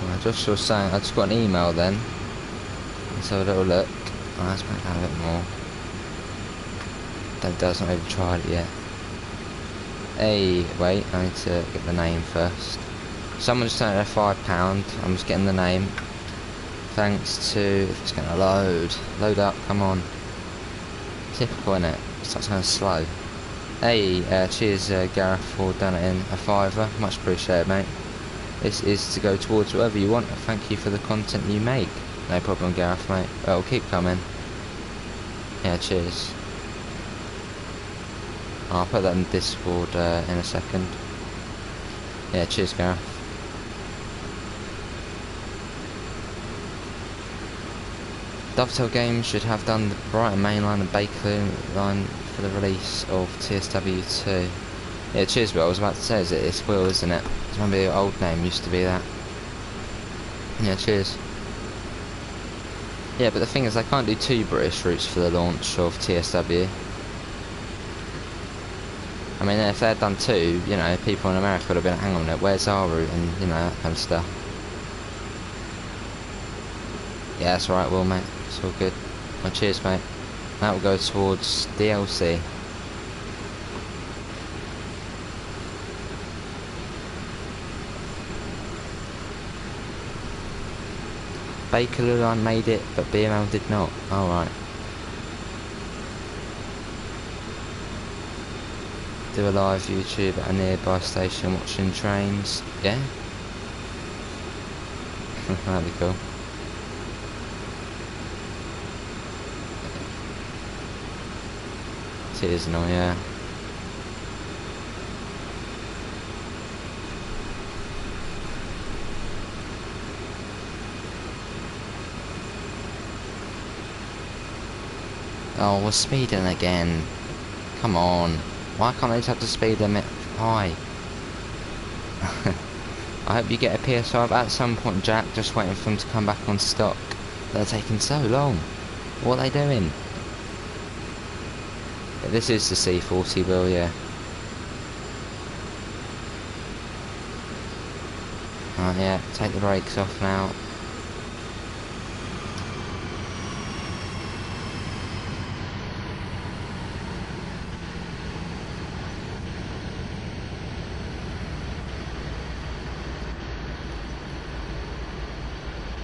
I just was saying, I just got an email then. Let's have a little look. Oh, let's make that a bit more. That doesn't even tried it yet. Hey, wait, I need to get the name first. Someone just sent it £5. I'm just getting the name. Thanks to, if it's gonna load up, come on. Typical, innit? It starts going slow. Hey, cheers Gareth for donating a £5, much appreciated, mate. This is to go towards whatever you want. Thank you for the content you make. No problem, Gareth, mate. Well, keep coming. Yeah, cheers. I'll put that in Discord in a second. Yeah, cheers, Gareth. Dovetail Games should have done the Brighton main line and Bakerloo line for the release of TSW2. Yeah, cheers, Will. I was about to say, it's Will, isn't it? I remember your old name used to be that. Yeah, cheers. Yeah, but the thing is, they can't do 2 British routes for the launch of TSW. I mean, if they had done 2, you know, people in America would have been, hang on a minute, where's our route, and, you know, that kind of stuff. Yeah, that's alright, Will, mate. It's all good. Well, cheers, mate. That will go towards DLC. Bakerloo line made it, but BML did not. Alright. Do a live YouTube at a nearby station watching trains. Yeah? That'd be cool. Seasonal, yeah. Oh, we're speeding again. Come on. Why can't they just have the speed limit high? I hope you get a PS5 at some point, Jack. Just waiting for them to come back on stock. They're taking so long. What are they doing? Yeah, this is the C40, Will, yeah. Right, yeah, take the brakes off now.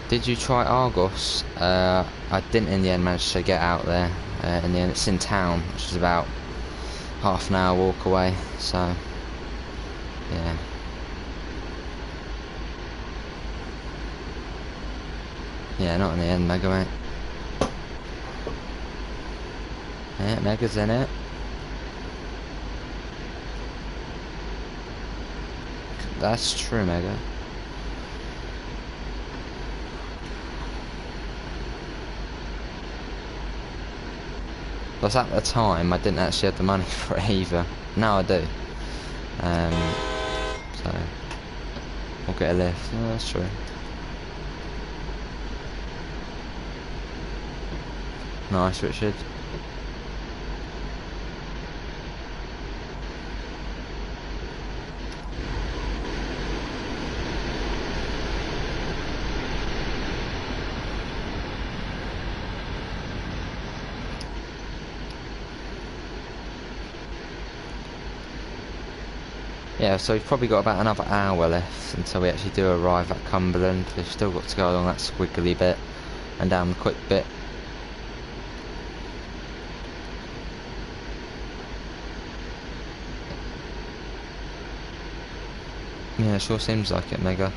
Did you try Argos? I didn't in the end manage to get out there. In the end, it's in town, which is about half an hour walk away, so yeah. Yeah, not in the end, Mega, mate. Yeah, Mega's in it. That's true, Mega. Plus at the time I didn't actually have the money for it either. Now I do. So we'll get a lift. Yeah, that's true. Nice, Richard. Yeah, so we've probably got about another hour left until we actually do arrive at Cumberland. We've still got to go along that squiggly bit and down the quick bit. Yeah, it sure seems like it, Mega.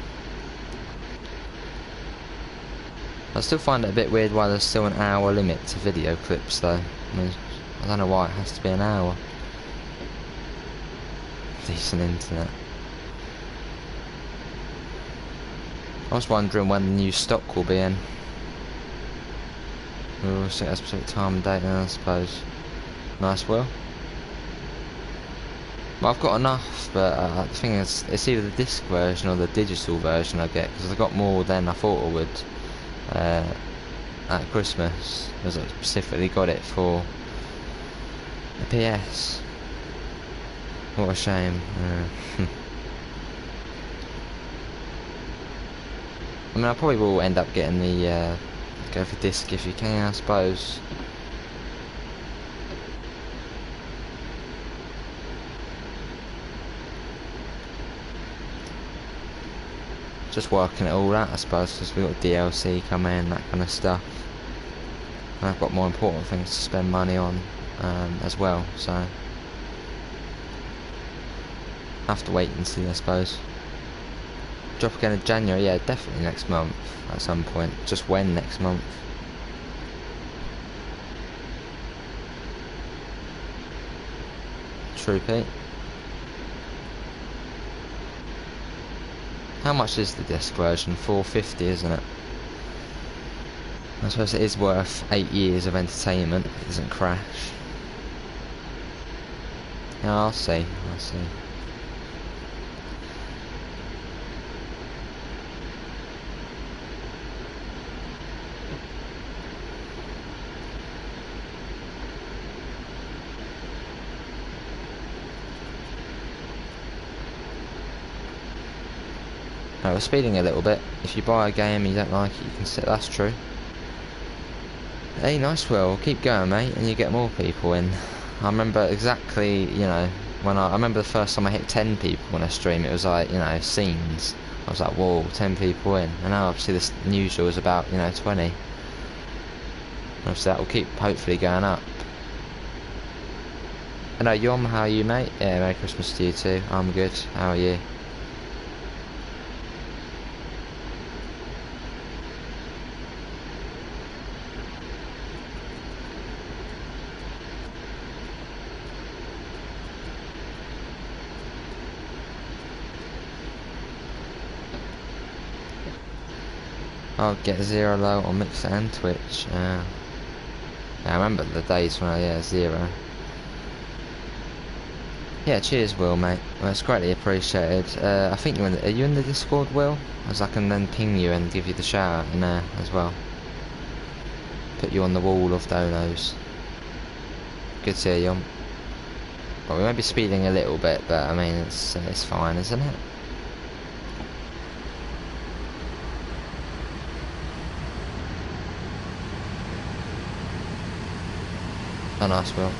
I still find it a bit weird why there's still an hour limit to video clips though. I mean, I don't know why it has to be an hour. Decent internet. I was wondering when the new stock will be in. We'll set a specific time and date then, I suppose. Nice, Will. Well, I've got enough, but the thing is, it's either the disc version or the digital version I get, because I got more than I thought I would at Christmas, because I specifically got it for the PS. What a shame. I mean, I probably will end up getting the go for disc if you can, I suppose. Just working it all out, I suppose, because we've got DLC coming in, that kind of stuff. And I've got more important things to spend money on as well, so have to wait and see, I suppose. Drop again in January, yeah, definitely next month at some point. Just when next month? True, Pete. How much is the disc version? $4.50, isn't it? I suppose it is worth 8 years of entertainment if it doesn't crash. Yeah, I'll see. I'll see. We're speeding a little bit. If you buy a game and you don't like it, you can set. That's true. Hey, nice, Will. Keep going, mate, and you get more people in. I remember exactly, you know, when I remember the first time I hit 10 people on a stream. It was like, you know, scenes. I was like, whoa, 10 people in. And now obviously this usual is about, you know, 20. Obviously that will keep hopefully going up. Hello, Yom. How are you, mate? Yeah, Merry Christmas to you too. I'm good. How are you? I'll get Zero Low on Mixer and Twitch. Yeah, I remember the days when I Zero. Yeah, cheers, Will, mate. Well, it's greatly appreciated. I think you're in the, are you in the Discord, Will? As I can then ping you and give you the shout out in there as well. Put you on the wall of donos. Good to see you. Well, we might be speeding a little bit, but I mean it's fine, isn't it? Oh, nice, Will.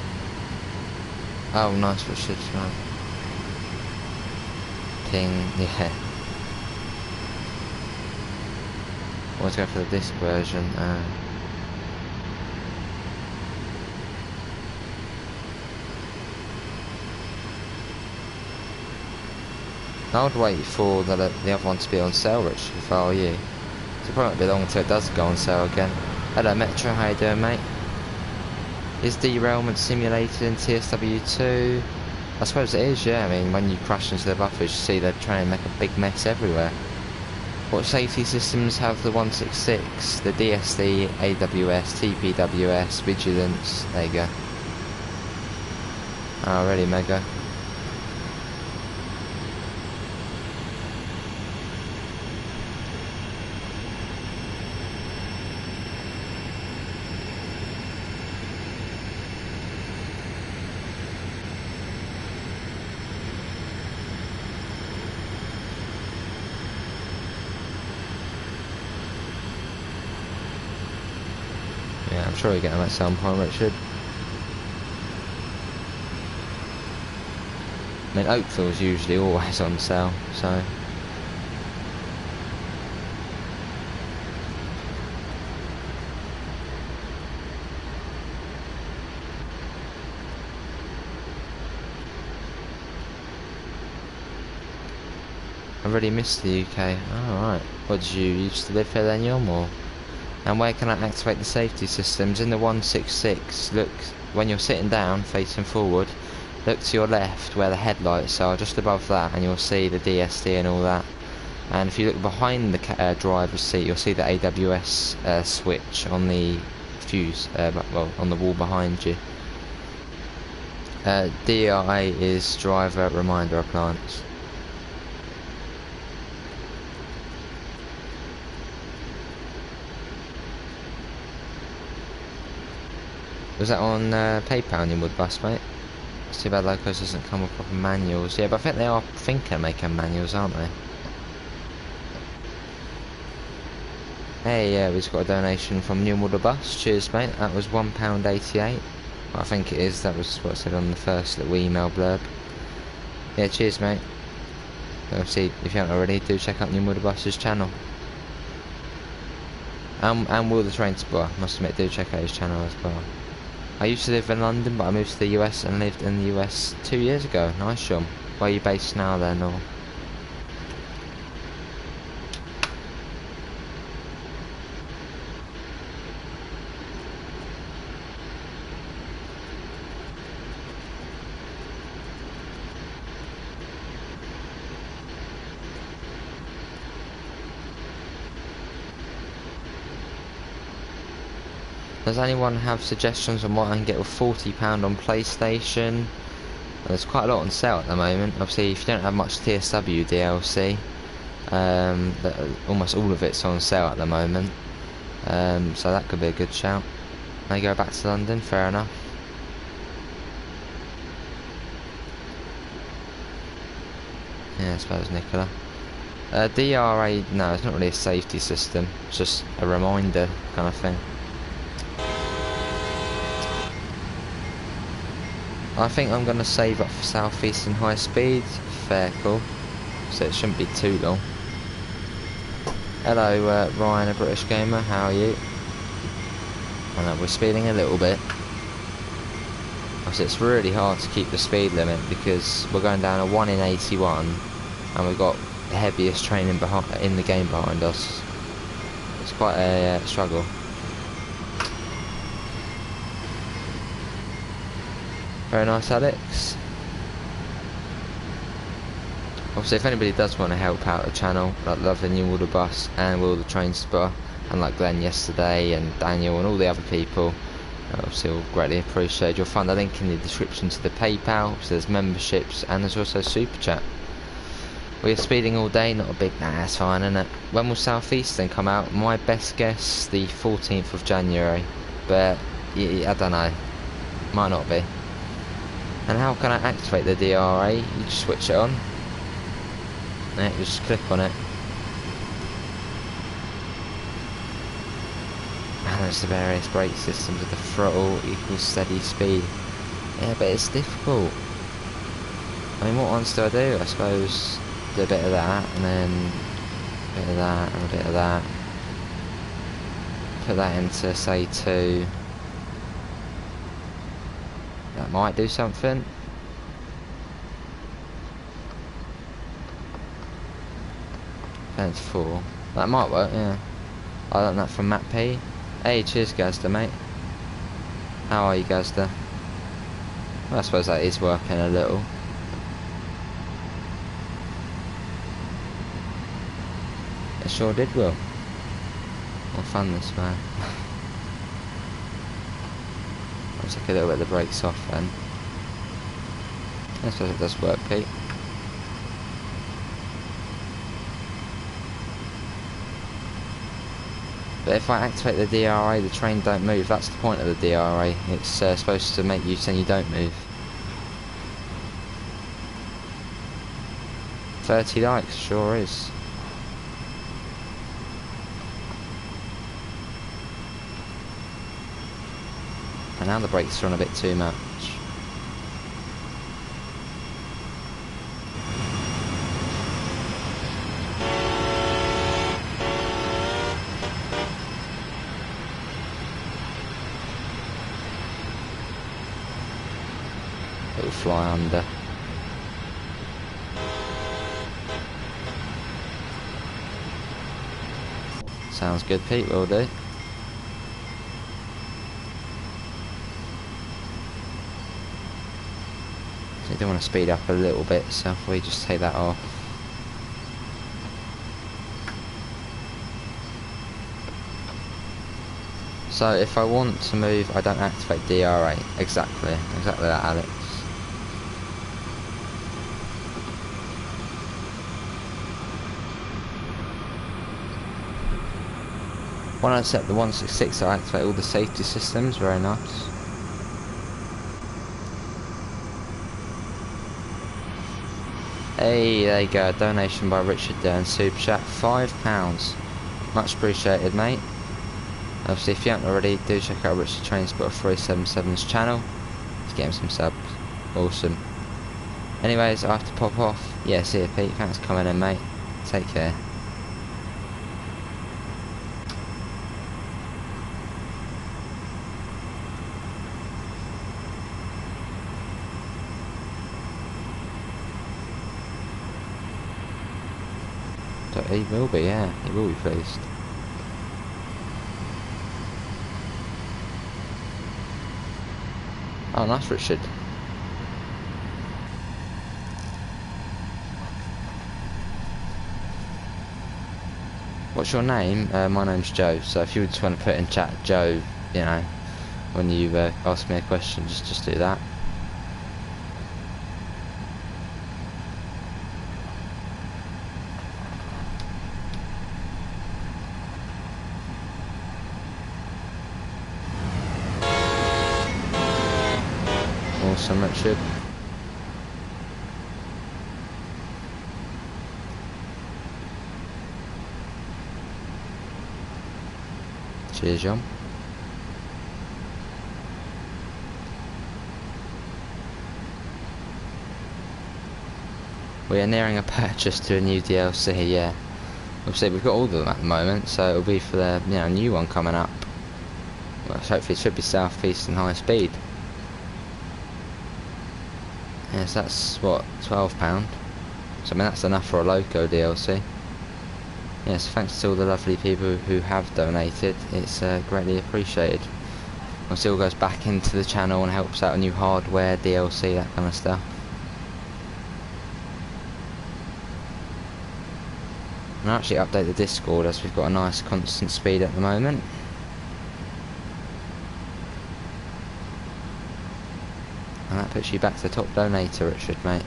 Oh, nice, Richard. Right. Ping, yeah. Always go for the disc version. I would wait for the other one to be on sale, Rich, if I were you. So it probably won't be long until it does go on sale again. Hello, Metro, how you doing, mate? Is derailment simulated in TSW2? I suppose it is, yeah. I mean, when you crash into the buffers, you see they're trying to make a big mess everywhere. What safety systems have the 166? The DSD, AWS, TPWS, Vigilance. There you go. Oh, really, Mega? Yeah, I'm sure you're getting that at some point, Richard. I mean, Oakville's usually always on sale, so... I really missed the UK. Oh, right. What, did you used to live here then, Yom, or...? And where can I activate the safety systems? In the 166, look, when you're sitting down, facing forward, look to your left where the headlights are, just above that, and you'll see the DSD and all that. And if you look behind the driver's seat, you'll see the AWS switch on the fuse, well, on the wall behind you. DRA is driver reminder appliance. Was that on PayPal on your wood bus, mate? It's too bad Locos doesn't come with proper manuals. Yeah, but I think they are thinking of making manuals, aren't they? Hey, yeah, we just got a donation from New Wood Bus. Cheers, mate. That was £1.88. I think it is. That was what I said on the first little email blurb. Yeah, cheers, mate. Obviously, if you haven't already, do check out New Wood Bus's channel. And Will the Train Spot, must admit, do check out his channel as well. I used to live in London, but I moved to the US and lived in the US 2 years ago. Nice, Sean. Where are you based now then, or? Does anyone have suggestions on what I can get with £40 on PlayStation? There's quite a lot on sale at the moment. Obviously, if you don't have much TSW DLC, almost all of it's on sale at the moment. So that could be a good shout. They go back to London, fair enough. Yeah, I suppose, Nicola. DRA, no, it's not really a safety system. It's just a reminder kind of thing. I think I'm going to save up for South Eastern High Speed. Fair call. So it shouldn't be too long. Hello, Ryan, a British gamer. How are you? I know we're speeding a little bit. Obviously, it's really hard to keep the speed limit because we're going down a 1 in 81, and we've got the heaviest train in the game behind us. It's quite a struggle. Very nice, Alex. Obviously, if anybody does want to help out the channel, like love the New Water Bus and Will the Train Spot, and like Glenn yesterday and Daniel and all the other people, obviously we'll greatly appreciate. You'll find the link in the description to the PayPal. So there's memberships and there's also Super Chat. We're speeding all day, not a big, nah, that's fine, isn't it? When will South Eastern come out? My best guess, the 14th of January, but I don't know, might not be. And how can I activate the DRA? You just switch it on. Yeah, you just click on it. And there's the various brake systems with the throttle equals steady speed. Yeah, but it's difficult. I mean, what ones do I do? I suppose do a bit of that, and then a bit of that, and a bit of that. Put that into, say, 2. That might do something. Then it's 4. That might work, yeah. I learned that from Matt P. Hey, cheers, Gazda, mate. How are you, Gazda? Well, I suppose that is working a little. It sure did, Will. More fun this, man. I'll take a little bit of the brakes off then. I suppose it does work, Pete. But if I activate the DRA, the train don't move. That's the point of the DRA. It's supposed to make you saying you don't move. 30 likes, sure is. And now the brakes are on a bit too much. It'll fly under. Sounds good, Pete, will do. do want to speed up a little bit, so if we just take that off. So if I want to move, I don't activate DR8. Exactly that, Alex. When I set the 166, I activate all the safety systems. Very nice. Hey, there you go. A donation by Richard Dern, Super Chat, £5. Much appreciated, mate. Obviously, if you haven't already, do check out Richard Transport 377's channel to get him some subs. Awesome. Anyways, I have to pop off. Yeah, see you, Pete. Thanks for coming in, mate. Take care. He will be, yeah. He will be pleased. Oh, nice, Richard. What's your name? My name's Joe. So if you just want to put in chat, Joe, you know, when you ask me a question, just do that. Awesome, Richard. Cheers, John. We are nearing a purchase to a new DLC, yeah. Obviously, we've got all of them at the moment, so it'll be for the new one coming up. Well, hopefully, it should be Southeast and High Speed. Yes, that's what, £12. So I mean, that's enough for a Loco DLC. Yes, thanks to all the lovely people who have donated. It's greatly appreciated. Obviously, it all goes back into the channel and helps out a new hardware, DLC, that kind of stuff. And I'll actually update the Discord as we've got a nice constant speed at the moment. And that puts you back to the top donator, Richard, mate.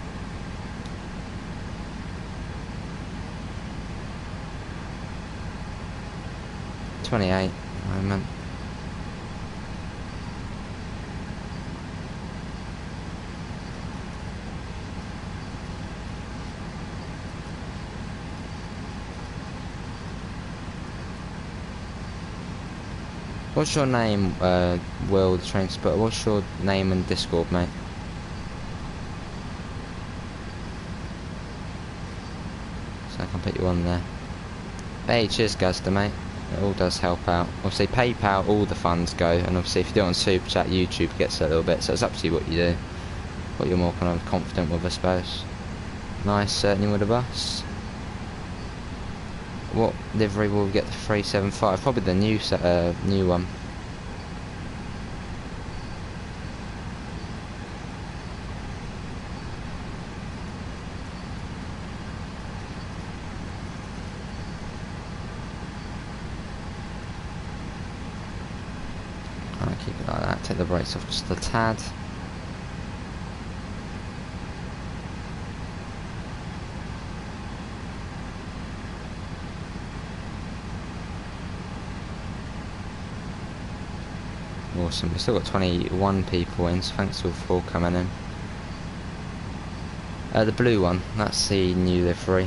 $28 at the moment. What's your name, Will, the train spotter? What's your name and Discord, mate? So I can put you on there. Hey, cheers, Gazda, mate. It all does help out. Obviously, PayPal, all the funds go, and obviously, if you do it on Super Chat, YouTube gets a little bit. So it's up to you what you do, what you're more kind of confident with, I suppose. Nice, certainly with a bus. What livery will we get the 375? Probably the new one. Alright, keep it like that. Take the brakes off just a tad. Awesome, we've still got 21 people in, so thanks all for coming in. The blue one, that's the new livery.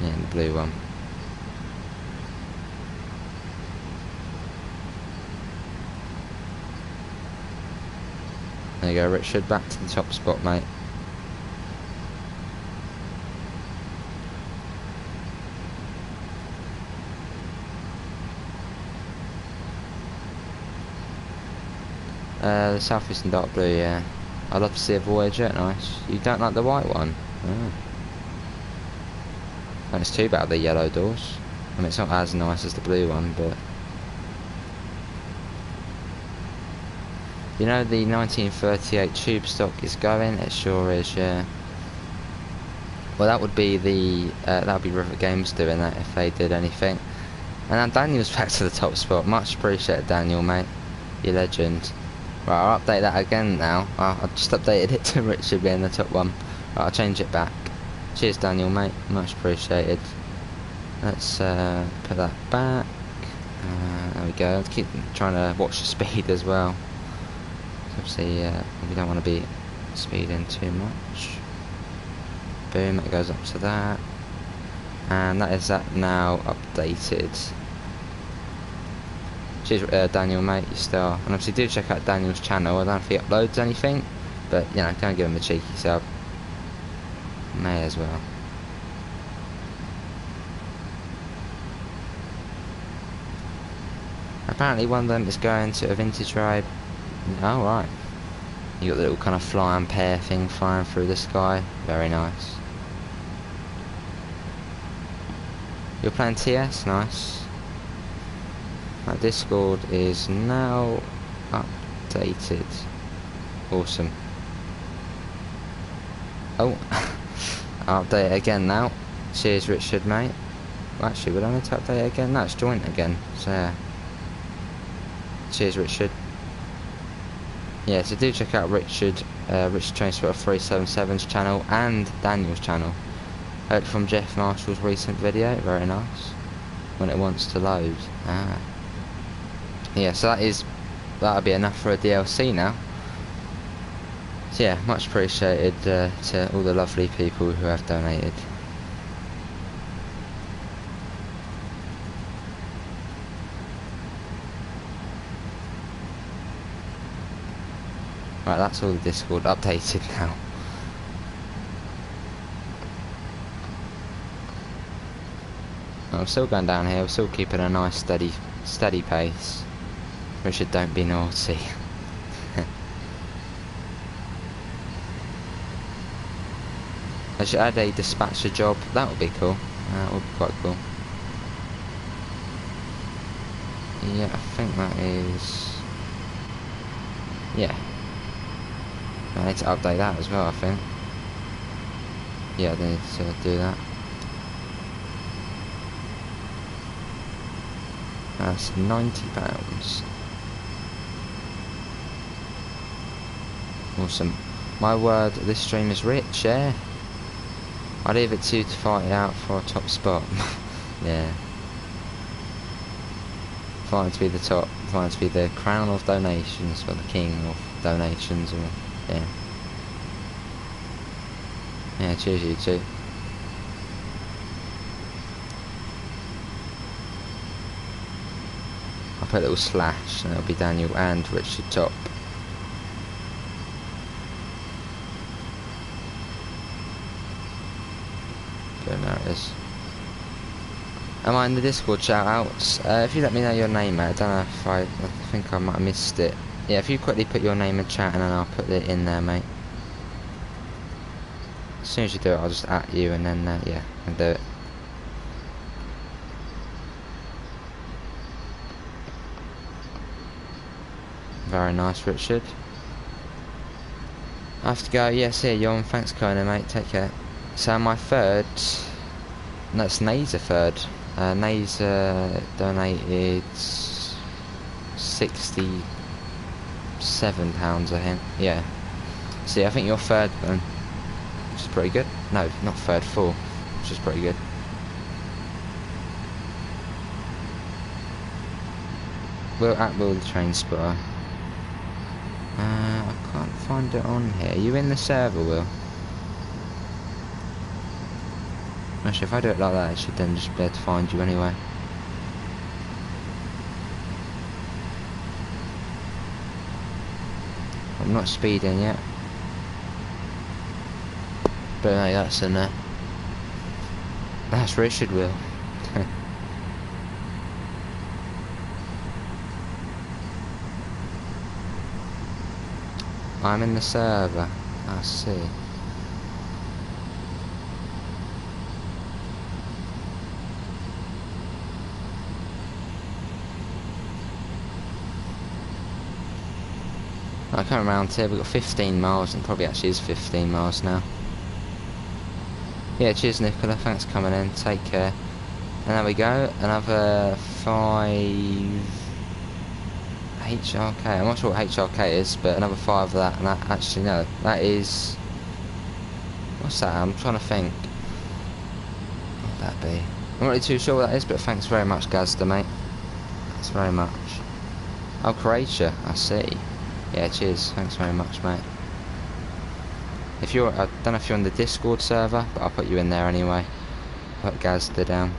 Yeah, the blue one. There you go, Richard, back to the top spot, mate. The Southeastern dark blue, yeah. I'd love to see a Voyager, nice. You don't like the white one? Oh. And it's too bad the yellow doors. I mean, it's not as nice as the blue one, but... You know the 1938 tube stock is going? It sure is, yeah. Well, that would be Rivet Games doing that if they did anything. And then Daniel's back to the top spot. Much appreciated, Daniel, mate. You legend. Right, I'll update that again now. I just updated it to Richard being the top one. Right, I'll change it back. Cheers, Daniel, mate. Much appreciated. Let's put that back. There we go. Let's keep trying to watch the speed as well. Obviously, we don't want to be speeding too much. Boom, it goes up to that. And that is that now updated. Cheers, Daniel, mate, you star. And obviously do check out Daniel's channel. I don't know if he uploads anything, but, you know, don't give him a cheeky sub. May as well. Apparently one of them is going to a vintage ride. Oh, right. You got the little kind of flying pear thing flying through the sky. Very nice. You're playing TS? Nice. That Discord is now updated. Awesome. Oh, I'll update it again now. Cheers, Richard, mate. Well, actually, would I need to update it again? No, it's joint again. So, yeah. Cheers, Richard. Yeah, so do check out Richard Transport 377's channel and Daniel's channel. Heard from Jeff Marshall's recent video. Very nice. When it wants to load. Ah. Yeah, so that'll be enough for a DLC now. So yeah, much appreciated to all the lovely people who have donated. Right, that's all the Discord updated now. I'm still going down here, we're still keeping a nice steady pace. Richard, don't be naughty. I should add a dispatcher job, that would be cool. That would be quite cool. Yeah, I think that is... Yeah. I need to update that as well, I think. Yeah, I need to do that. That's £90. Awesome. My word, this stream is rich, yeah? I'd leave it to you to fight it out for a top spot. Yeah. Fighting to be the top, fighting to be the crown of donations, or the king of donations, or, yeah. Yeah, cheers you too. I'll put a little slash, and it'll be Daniel and Richard top. Boom, there it is. Am I in the Discord shout-outs? If you let me know your name, mate. I don't know if I think I might have missed it. Yeah, if you quickly put your name in chat, and then I'll put it in there, mate. As soon as you do it, I'll just at you, and then, yeah, I'll do it. Very nice, Richard. I have to go. Yes, here, Jon. Thanks, Conan, mate. Take care. So my third... No, it's Nays a third. Nays donated £67, I think. Yeah. See, I think you're third then. Which is pretty good. No, not third, fourth. Which is pretty good. Will the train spotter. I can't find it on here. Are you in the server, Will? Actually, if I do it like that, it should then just be able to find you anyway. I'm not speeding yet. But no, that's in there. That's Richard, Will. I'm in the server. I see. Right, coming around here, we've got 15 miles, and it probably actually is 15 miles now. Yeah, cheers Nicola, thanks for coming in, take care. And there we go, another 5 HRK, I'm not sure what HRK is, but another 5 of that, and that, actually no, that is... What's that? I'm trying to think. What would that be? I'm not really too sure what that is, but thanks very much Gazda, mate. Thanks very much. Oh, Croatia, I see. Yeah, cheers, thanks very much, mate. If you're, I don't know if you're on the Discord server, but I'll put you in there anyway. Put Gazda down.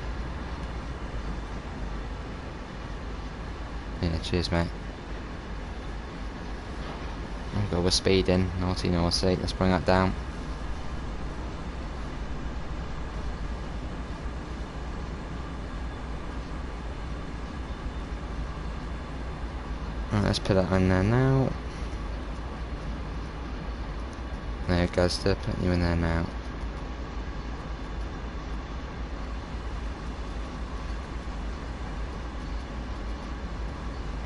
Yeah, cheers, mate. Oh god, we're speeding. Naughty, naughty. Let's bring that down. Right, let's put that in there now. There, Gazda, putting you in there now.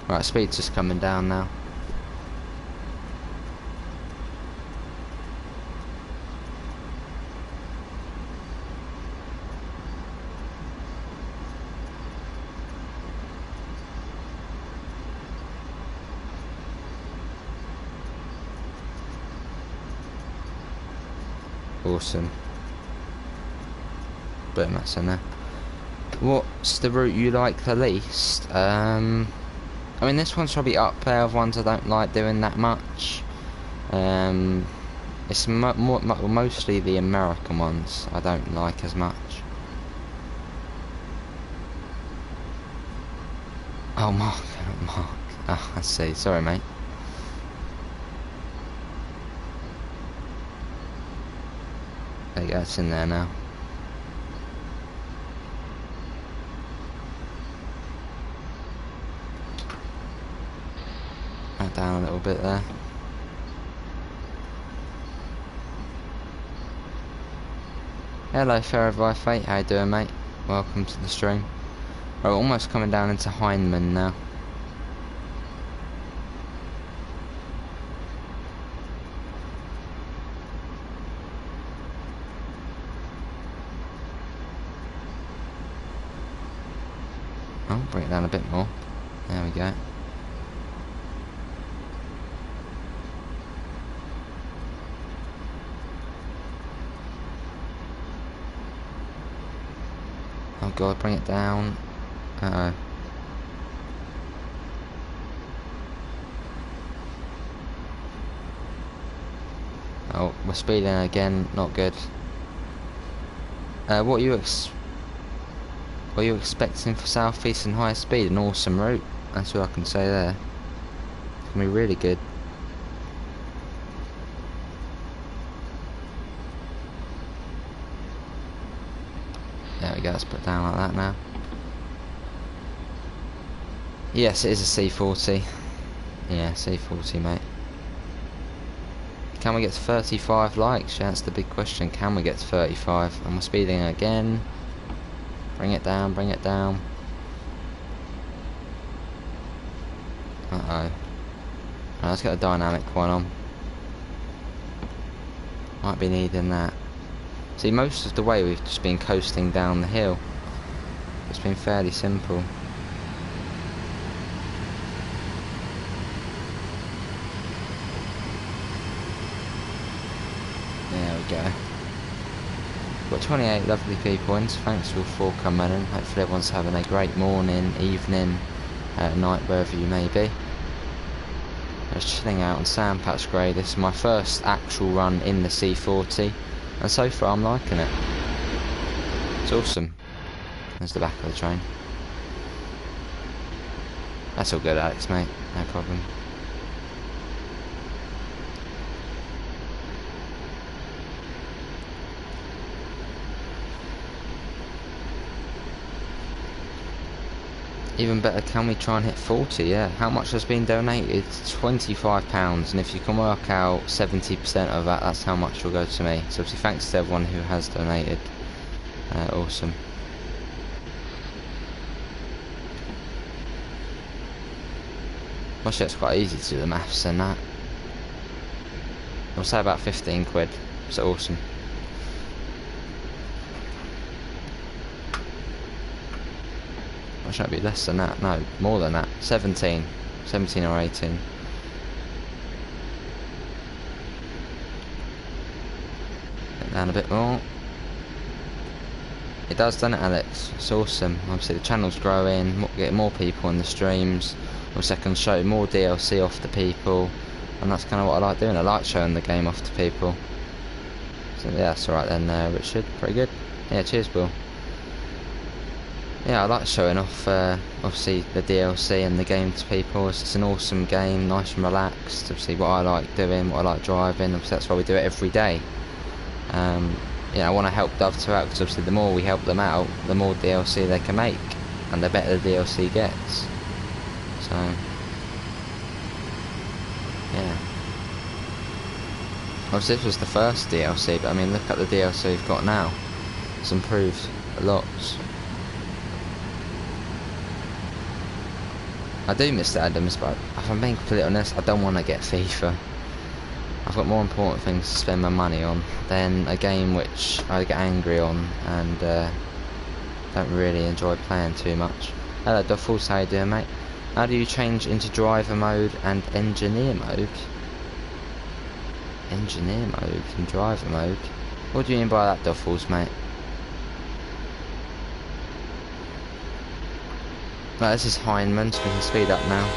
Right, speed's just coming down now. Awesome. Bit of mess in there. What's the route you like the least? I mean, this one's probably up there of ones I don't like doing that much. It's mostly the American ones I don't like as much. Oh, Mark. Oh, I see. Sorry, mate. There you go, it's in there now. Back down a little bit there. Hello, Fairby Fate, how you doing, mate? Welcome to the stream. We're almost coming down into Heinemann now. Oh, bring it down a bit more. There we go. Oh god, bring it down. Uh-oh. Oh, we're speeding again, not good. What are you expecting for South East and high speed? An awesome route. That's what I can say there. It's gonna be really good. There we go, let's put it down like that now. Yes, it is a C40. Yeah, C40, mate. Can we get to 35 likes? Yeah, that's the big question. Can we get to 35? And we're speeding again. Bring it down, bring it down. Uh-oh. Right, let's get a dynamic one on. Might be needing that. See, most of the way we've just been coasting down the hill. It's been fairly simple. There we go. Got 28 lovely people in, so thanks all for coming in. Hopefully everyone's having a great morning, evening, night, wherever you may be. Just chilling out on Sandpatch Grey. This is my first actual run in the C40, and so far I'm liking it. It's awesome. There's the back of the train. That's all good, Alex, mate. No problem. Even better, can we try and hit 40? Yeah. How much has been donated? £25, and if you can work out 70% of that, that's how much will go to me. So obviously thanks to everyone who has donated. Awesome. Well, it's quite easy to do the maths and that. I'll say about 15 quid. It's awesome. Why should it be less than that? No, more than that. 17 or 18. Get down a bit more. It does, doesn't it, Alex? It's awesome. Obviously the channel's growing, getting more people in the streams. Obviously I can show more DLC off to people, and that's kind of what I like doing. I like showing the game off to people. So yeah, that's alright then, Richard. Pretty good. Yeah, cheers, Bill. Yeah, I like showing off, obviously, the DLC and the game to people. It's an awesome game, nice and relaxed. Obviously, what I like doing, what I like driving, obviously that's why we do it every day. Yeah, I want to help Dove2 out, because obviously the more we help them out, the more DLC they can make, and the better the DLC gets. So, yeah. Obviously this was the first DLC, but I mean, look at the DLC we've got now. It's improved a lot. I do miss the Adams, but if I'm being completely honest, I don't want to get FIFA. I've got more important things to spend my money on than a game which I get angry on and don't really enjoy playing too much. Hello Duffles, how you doing, mate? How do you change into driver mode and engineer mode? Engineer mode and driver mode? What do you mean by that, Duffles, mate? Right, this is Heinemann, so we can speed up now.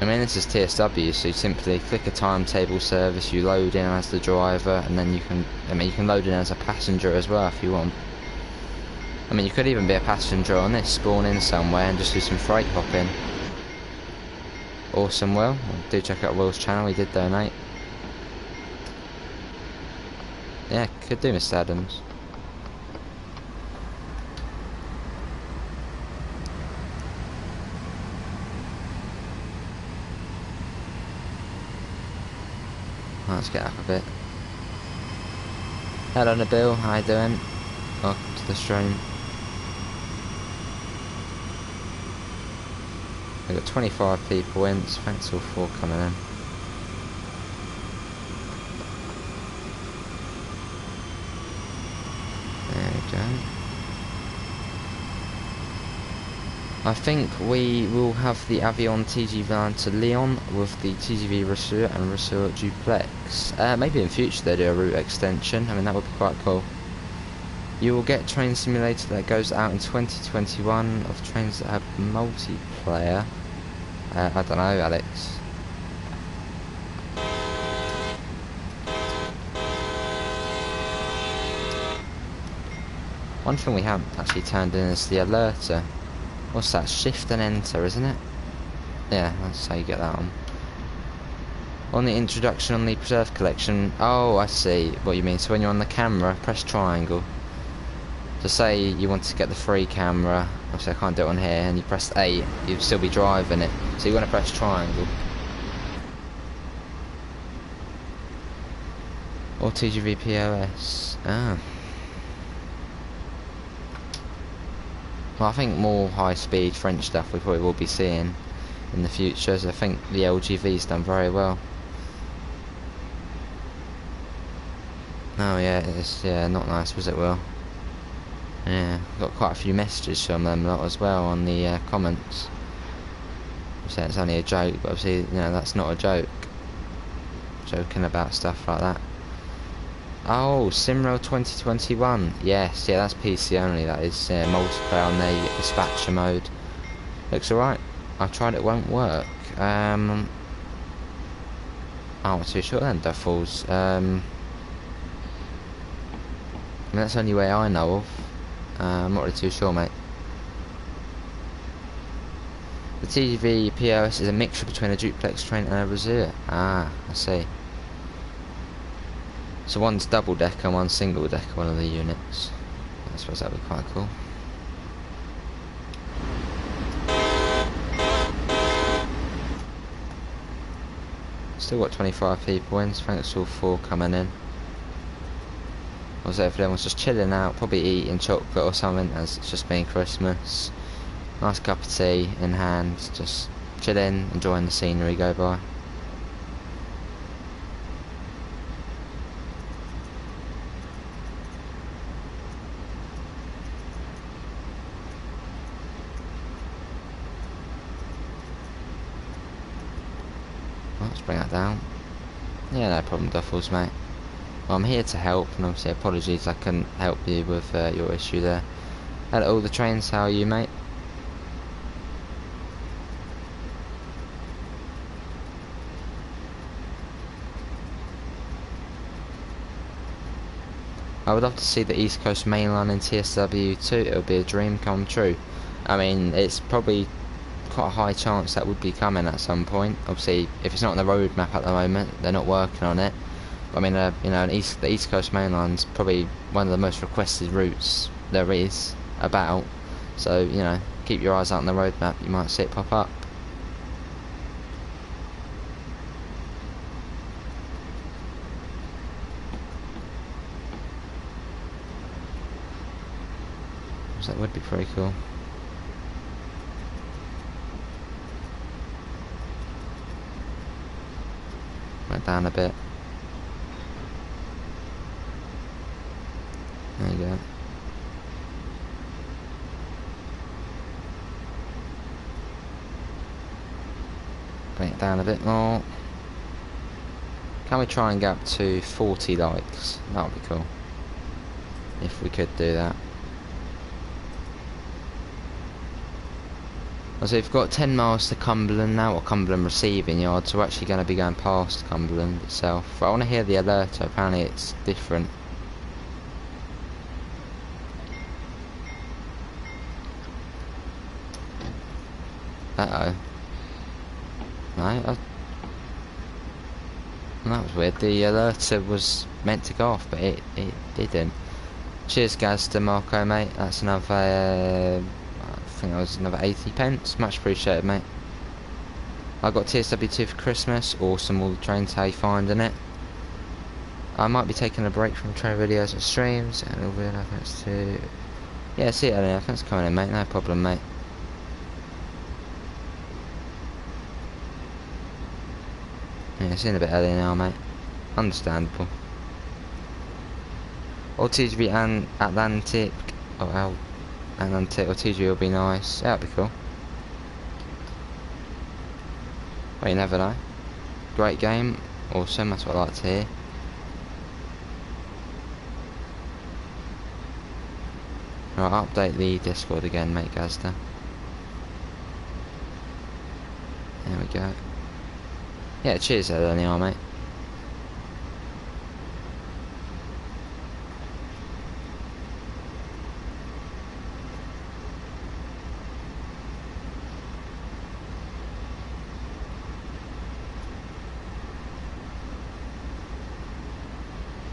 I mean, this is TSW, so you simply click a timetable service, you load in as the driver, and then you can, you can load in as a passenger as well if you want. I mean, you could even be a passenger on this, spawn in somewhere and just do some freight hopping. Awesome, Will. Do check out Will's channel, he did donate. Yeah, could do, Mr. Adams. Let's get up a bit. Hello Nabil, how you doing? Welcome to the stream. We've got 25 people in, so thanks all for coming in. There we go. I think we will have the Avion TGV line to Lyon with the TGV Rousseau and Rousseau Duplex. Maybe in future they do a route extension. I mean, that would be quite cool. You will get Train Simulator that goes out in 2021 of trains that have multiplayer. I don't know, Alex. One thing we haven't actually turned in is the alerter. What's that? Shift and enter, isn't it? Yeah, that's how you get that on. On the introduction on the preserve collection. Oh, I see what you mean. So when you're on the camera, press triangle. So say you want to get the free camera. Obviously I can't do it on here. And you press A, you'd still be driving it. So you want to press triangle. Or TGV POS. Ah. Well, I think more high-speed French stuff we probably will be seeing in the future, so I think the LGV's done very well. Oh yeah, it's not nice, was it, Will? Yeah, got quite a few messages from them lot as well on the comments. Saying it's only a joke, but obviously, you know, that's not a joke. Joking about stuff like that. Oh, Simrail 2021. Yes, yeah, that's PC only. That is multiplayer on there. You get dispatcher mode. Looks alright. I've tried it, won't work. I'm not too sure then, Duffles. I mean, that's the only way I know of. I'm not really too sure, mate. The TGV POS is a mixture between a duplex train and a reserve. Ah, I see. So one's double decker and one's single decker, one of the units. I suppose that would be quite cool. Still got 25 people in, so thanks all for coming in. Also, if everyone's just chilling out, probably eating chocolate or something, as it's just been Christmas. Nice cup of tea in hand, just chilling, enjoying the scenery go by. Let's bring that down. Yeah, no problem, Duffels, mate. Well, I'm here to help, and obviously apologies I couldn't help you with your issue there. Hello, the trains, how are you, mate? I would love to see the East Coast Main Line in TSW2, it would be a dream come true. I mean, it's probably quite a high chance that would be coming at some point. Obviously, if it's not on the roadmap at the moment, they're not working on it. But, I mean, you know, the East Coast Main Line's probably one of the most requested routes there is about. So, you know, keep your eyes out on the roadmap, you might see it pop up. So that would be pretty cool. Right down a bit. There you go. Bring it down a bit more. Can we try and get up to 40 likes? That would be cool. If we could do that. So we've got 10 miles to Cumberland now, or Cumberland receiving yard, so we're actually going to be going past Cumberland itself. But I want to hear the alert, apparently it's different. Uh-oh. No, that was weird. The alerter was meant to go off, but it didn't. Cheers, Gazda Marco, mate. That's another... I think that was another 80 pence. Much appreciated, mate. I got TSW2 for Christmas. Awesome, all the trains. How you finding it? I might be taking a break from train videos and streams, and it'll be enough thanks to... Yeah, see you later. Thanks for coming in, mate. No problem, mate. Yeah, it's in a bit early now, mate. Understandable. Or TGV and Atlantic. Oh, well. Atlantic or TGV will be nice. Yeah, that'd be cool. Well, you never know. Great game. Awesome, that's what I like to hear. Right, I'll update the Discord again, mate, Gazda. There we go. Yeah, cheers there, anyhow, mate.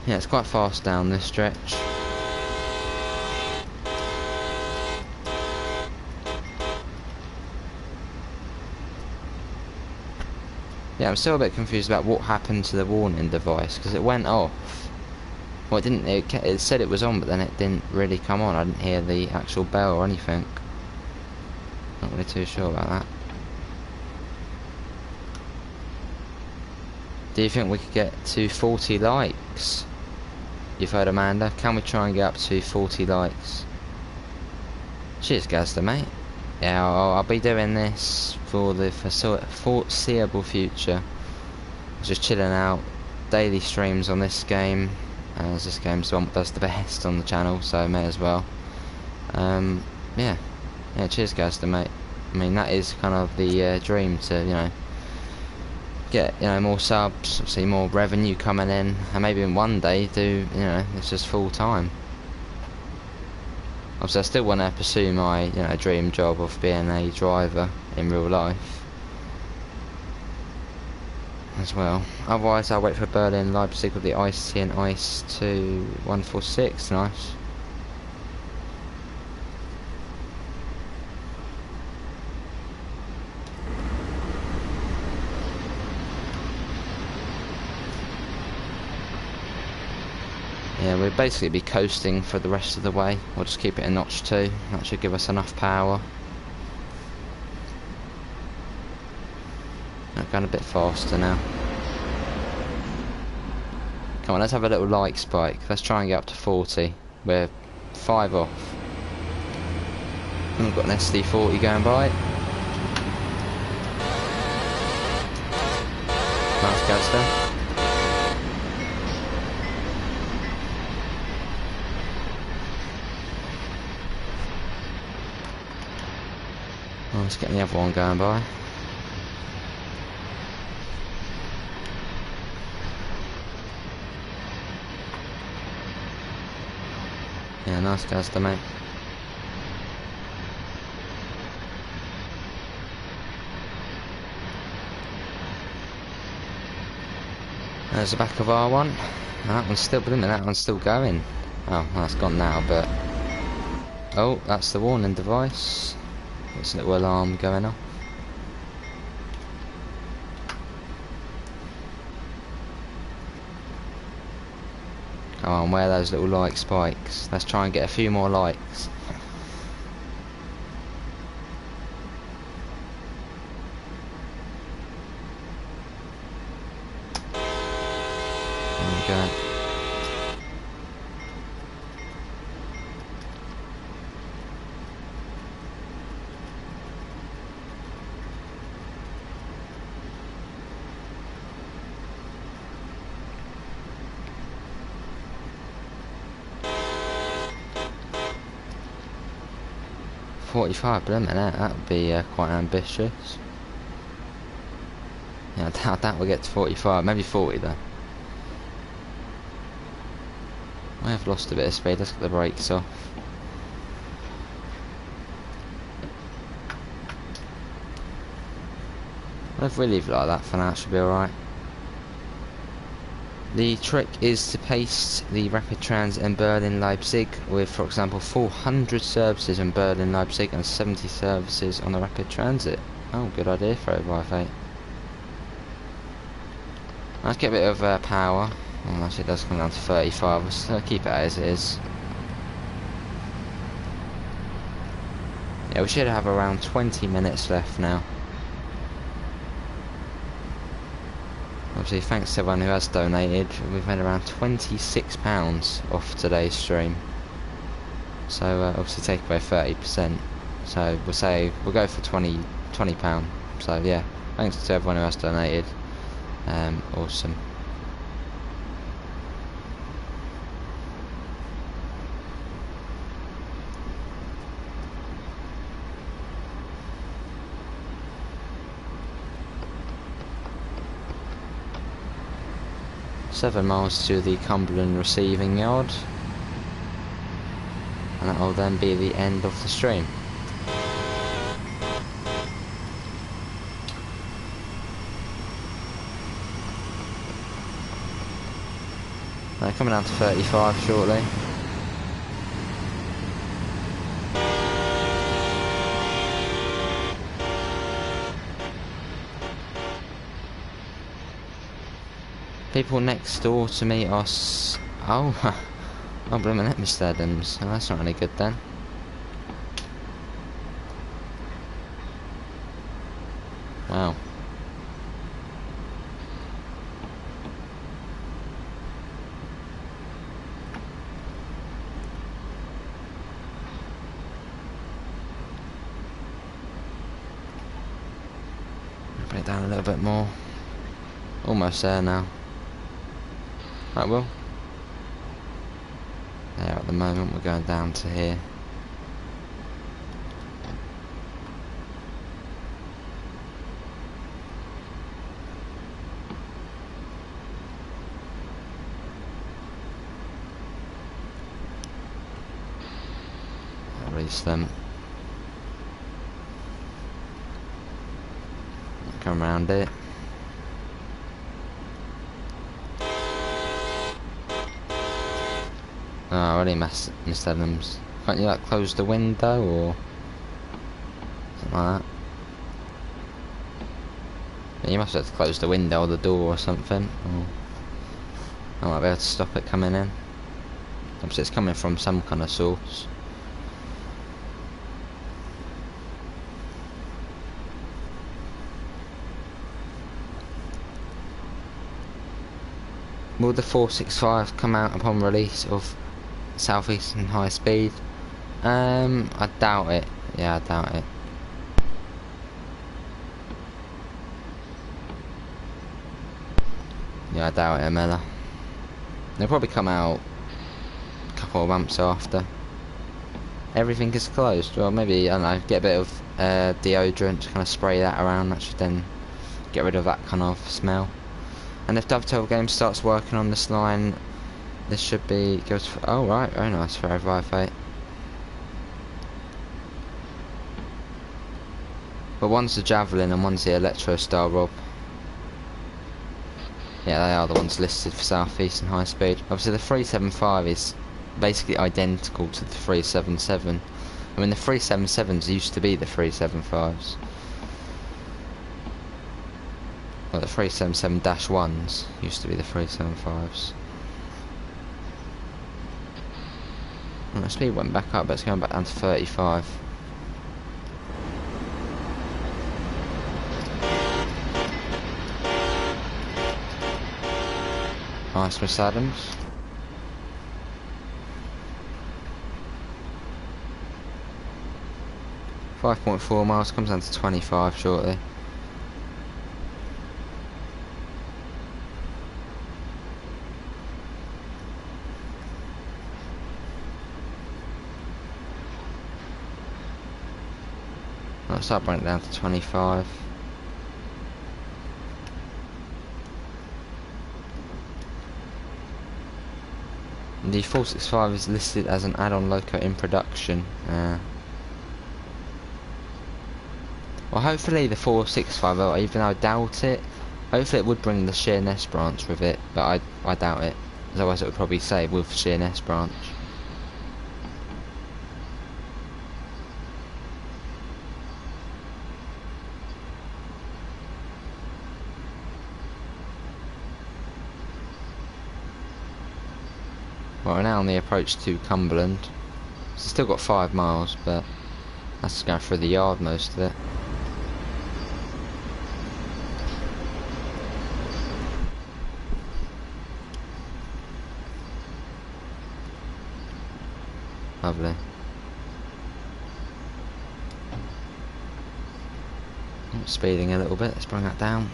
Yeah, it's quite fast down this stretch. Yeah, I'm still a bit confused about what happened to the warning device, because it went off. Well, it didn't, it said it was on, but then it didn't really come on. I didn't hear the actual bell or anything. Not really too sure about that. Do you think we could get to 40 likes? You've heard Amanda. Can we try and get up to 40 likes? Cheers, Gazda, mate. Yeah, I'll be doing this for the foreseeable future. Just chilling out. Daily streams on this game, as this game's the one that does the best on the channel, so may as well. Yeah, cheers, Gazda, mate. I mean, that is kind of the dream to, you know, get, you know, more subs, obviously more revenue coming in, and maybe in one day do, you know, this just full time. Obviously, I still want to pursue my, you know, dream job of being a driver in real life as well. Otherwise, I'll wait for Berlin, Leipzig with the Ice-T and Ice to 146. Nice. Yeah, we'll basically be coasting for the rest of the way. We'll just keep it a notch 2. That should give us enough power. going a bit faster now. Come on, let's have a little like spike. Let's try and get up to 40. We're 5 off. And we've got an SD40 going by. Nice gas there. Oh, let's get the other one going by. Yeah, nice gas there, mate. There's the back of R1. And that one's still, believe me, that one's still going. Oh, that's gone now, but... Oh, that's the warning device. There's a little alarm going off. Come on, where are those little like spikes? Let's try and get a few more likes. There we go. $45, but a minute, that would be quite ambitious. Yeah, I doubt that we'll get to 45, maybe 40 though. I have lost a bit of speed, let's get the brakes off. If we leave it like that for now, it should be alright. The trick is to paste the rapid transit in Berlin Leipzig with, for example, 400 services in Berlin Leipzig and 70 services on the rapid transit. Oh, good idea, 358. Let's get a bit of power. Oh, actually it does come down to 35, let's keep it as it is. Yeah, we should have around 20 minutes left now. Obviously, thanks to everyone who has donated, we've made around £26 off today's stream. So obviously take away 30%. So we'll go for £20. So yeah, thanks to everyone who has donated. Awesome. Seven miles to the Cumberland receiving yard, and that will then be the end of the stream. They're coming down to 35 shortly. People next door to me are oh, oh, blooming heck, Mr. Adams. Oh, that's not any good then. Wow. Bring it down a little bit more. Almost there now. Right, well, there at the moment, we're going down to here. Release them. Come around it. Oh, I already missed Adams. Can't you like close the window or something like that? Yeah, you must have to close the window or the door or something. Or I might be able to stop it coming in. Obviously it's coming from some kind of source. Will the 465 come out upon release of Southeastern High Speed? I doubt it. Yeah, I doubt it. Yeah, I doubt it, Mela. They'll probably come out a couple of months after everything is closed. Well, maybe, I don't know, get a bit of deodorant, kind of spray that around. That should then get rid of that kind of smell. And if Dovetail Games starts working on this line, this should be goes for, oh right, very nice for Revive Fate. But one's the Javelin and one's the Electro Star, Rob. Yeah, they are the ones listed for Southeastern High Speed. Obviously the 375 is basically identical to the 377. I mean the 377s used to be the 375s. Well, the 377-1s used to be the 375s. Well, the speed went back up, but it's going back down to 35. Nice, Miss Adams. .4 miles, comes down to 25 shortly. I'll start bringing it down to 25. The 465 is listed as an add-on loco in production. Well, hopefully the 465, even though I doubt it, hopefully it would bring the Sheerness branch with it, but I doubt it. Otherwise it would probably say with Sheerness branch. Well, we're now on the approach to Cumberland. It's still got 5 miles, but that's going through the yard most of it. Lovely. Speeding a little bit, let's bring that down.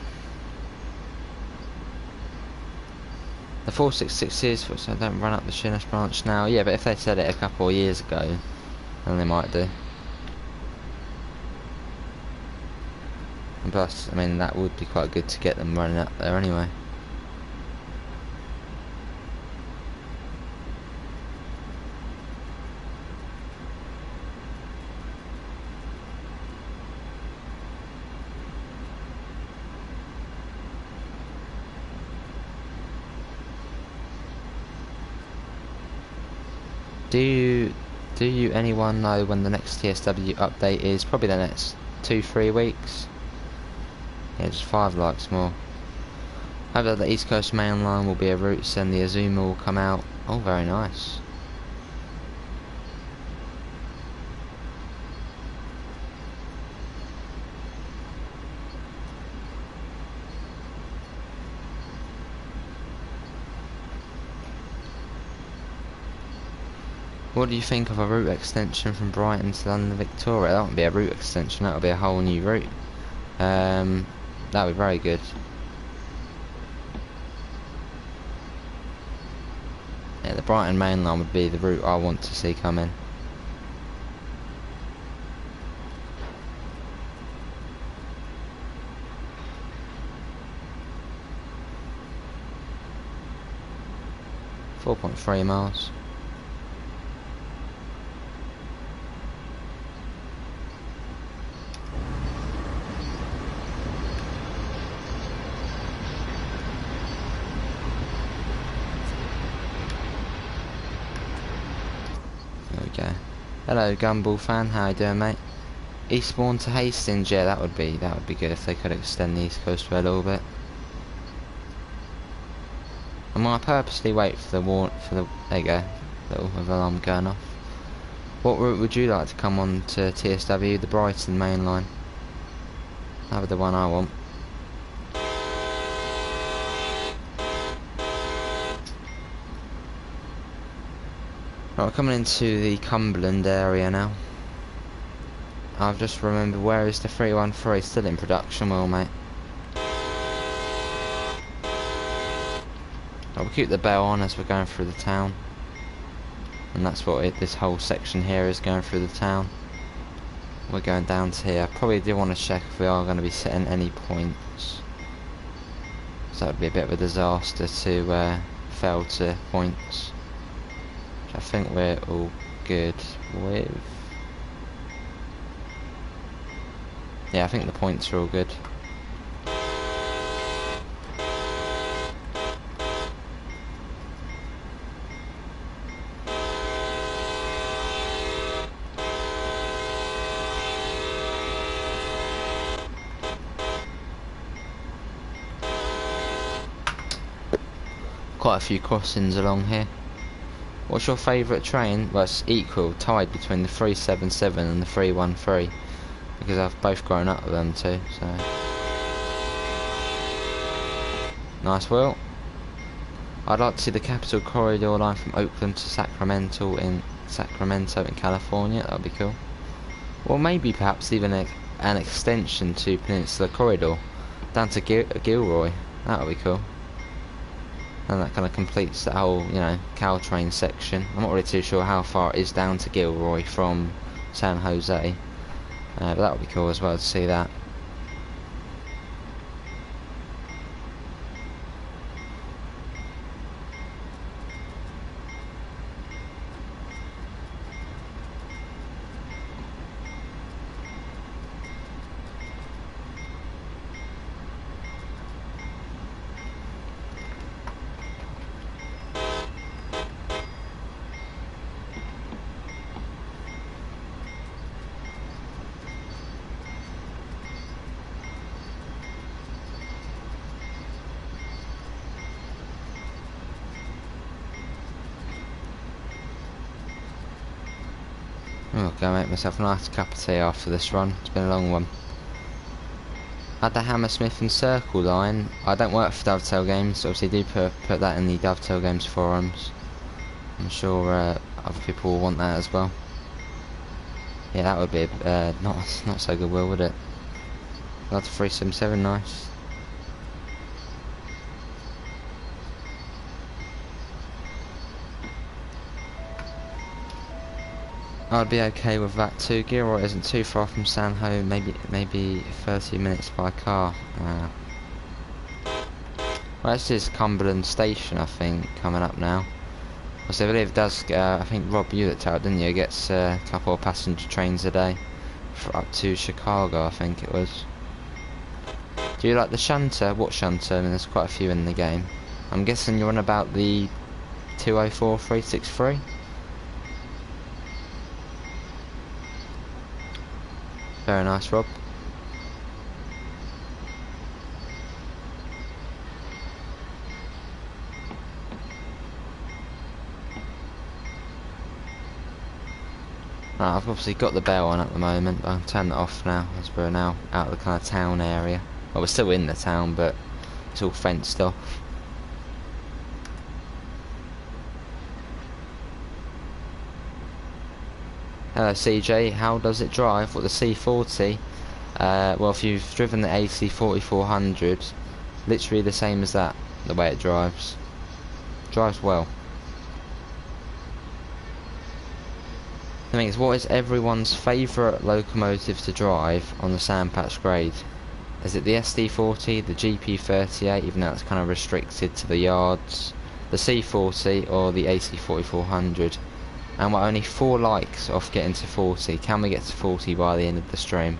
The 466 is, so don't run up the Sheerness branch now. Yeah, but if they said it a couple of years ago, then they might do. And plus, I mean, that would be quite good to get them running up there anyway. Do you anyone know when the next TSW update is? Probably the next 2-3 weeks. Yeah, just 5 likes more. However, the East Coast Main Line will be a route, and the Azuma will come out. Oh, very nice. What do you think of a route extension from Brighton to London Victoria? That wouldn't be a route extension, that would be a whole new route. That would be very good. Yeah, the Brighton main line would be the route I want to see come in. .3 miles. Hello Gumball fan, how you doing mate? Eastbound to Hastings, yeah that would be good if they could extend the East Coast Road a little bit. I might purposely wait for the there you go, little alarm going off. What route would you like to come on to TSW? The Brighton main line. That would be the one I want. Right, coming into the Cumberland area now. I've just remembered, where is the 313? Still in production, well, mate. We'll keep the bell on as we're going through the town. And that's what this whole section here is, going through the town. We're going down to here. Probably do want to check if we are going to be setting any points. So that would be a bit of a disaster to fail to points. Which I think we're all good with. Yeah, I think the points are all good. Quite a few crossings along here. What's your favourite train? Well, it's equal, tied between the 377 and the 313. Because I've both grown up with them too, so. Nice wheel. I'd like to see the Capital Corridor line from Oakland to Sacramento in California. That'd be cool. Or maybe perhaps even an extension to Peninsula Corridor down to Gilroy. That would be cool. And that kind of completes that whole, you know, Caltrain section. I'm not really too sure how far it is down to Gilroy from San Jose. But that would be cool as well to see that. I'll go make myself a nice cup of tea after this run. It's been a long one. Had the Hammersmith and Circle line. I don't work for Dovetail Games, so obviously do put that in the Dovetail Games forums. I'm sure other people will want that as well. Yeah, that would be not so good, would it? That's 377, nice. I'd be okay with that too. Gilroy isn't too far from San Ho, maybe 30 minutes by car. Well, this is Cumberland Station, I think, coming up now. Also, I believe it does, I think Rob, you that out, didn't you? It gets a couple of passenger trains a day for up to Chicago, I think it was. Do you like the shunter? What shunter? I mean, there's quite a few in the game. I'm guessing you're on about the 204 363? Very nice, Rob. Right, I've obviously got the bell on at the moment, but I'll turn that off now as we're now out of the kind of town area. Well, we're still in the town, but it's all fenced off. Hello CJ, how does it drive? What, the C40? Well, if you've driven the AC4400, literally the same as that, the way it drives. Drives well. The thing is, what is everyone's favourite locomotive to drive on the Sandpatch grade? Is it the SD40, the GP38, even though it's kind of restricted to the yards, the C40 or the AC4400? And we're only 4 likes off getting to 40. Can we get to 40 by the end of the stream?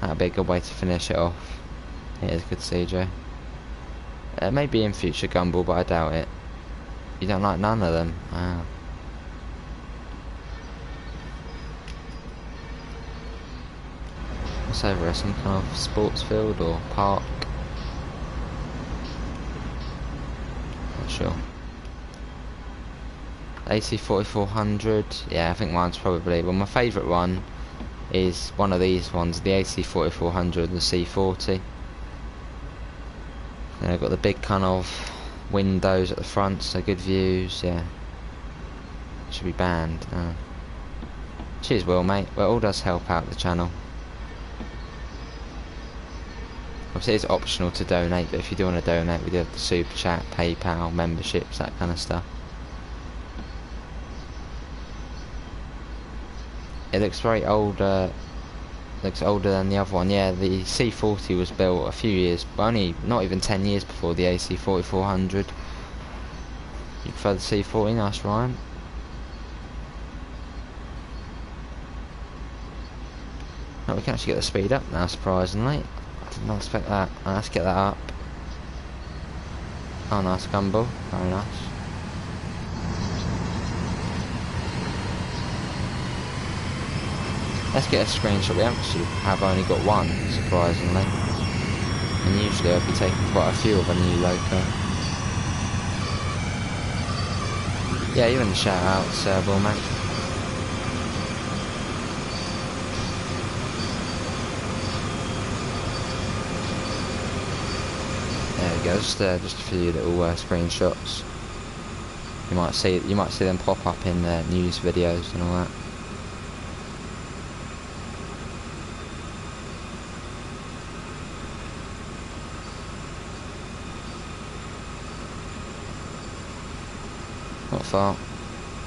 That'd be a good way to finish it off. Here's good CJ. Maybe in future Gumball, but I doubt it. You don't like none of them? Wow. What's over here? Some kind of sports field or park? Not sure. AC4400, yeah, I think mine's probably, well, my favourite one is one of these ones, the AC4400 and the C40. They've got the big kind of windows at the front, so good views, yeah. should be banned. Cheers, Will, mate. Well, it all does help out the channel. Obviously, it's optional to donate, but if you do want to donate, we do have the super chat, PayPal, memberships, that kind of stuff. It looks very old. Looks older than the other one. Yeah, the C40 was built a few years, but only not even 10 years before the AC 4400. You prefer the C40? Nice, Ryan. Oh, we can actually get the speed up now, surprisingly. Did not expect that. Let's get that up. Oh, nice gumball. Very nice. Let's get a screenshot. We actually have only got one, surprisingly. And usually I'll be taking quite a few of a new loco. Yeah, even the shout outs, Will, mate. There we go, just a few little screenshots. You might see them pop up in news videos and all that. Not far.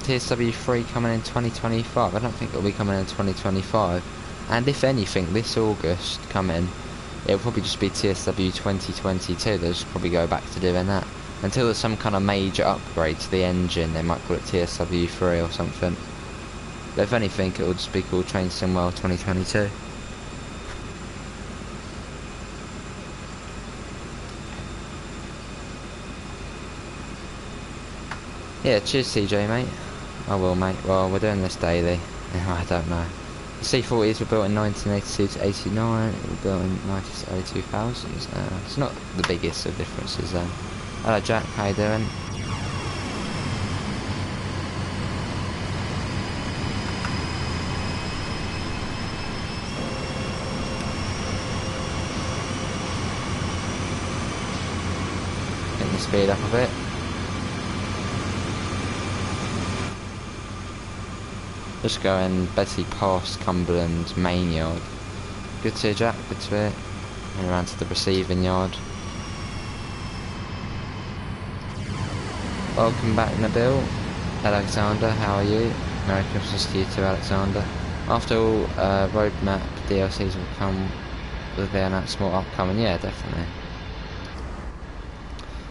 TSW3 coming in 2025. I don't think it'll be coming in 2025. And if anything, this August coming, it'll probably just be TSW 2022. They'll just probably go back to doing that. Until there's some kind of major upgrade to the engine, they might call it TSW3 or something. But if anything, it'll just be called Train Sim World 2022. Yeah, cheers CJ, mate. I will, mate. Well, we're doing this daily. I don't know. The C40s were built in 1982 to 89. They were built in 90s to early 2000s. It's not the biggest of differences then. Hello Jack, how you doing? Getting the speed up a bit. Just going basically past Cumberland's main yard. Good to hear, Jack, good to hear. And around to the receiving yard. Welcome back, Nabil. Alexander, how are you? Merry Christmas to you too, Alexander. After all, roadmap DLCs will come with the announcement upcoming. Yeah, definitely.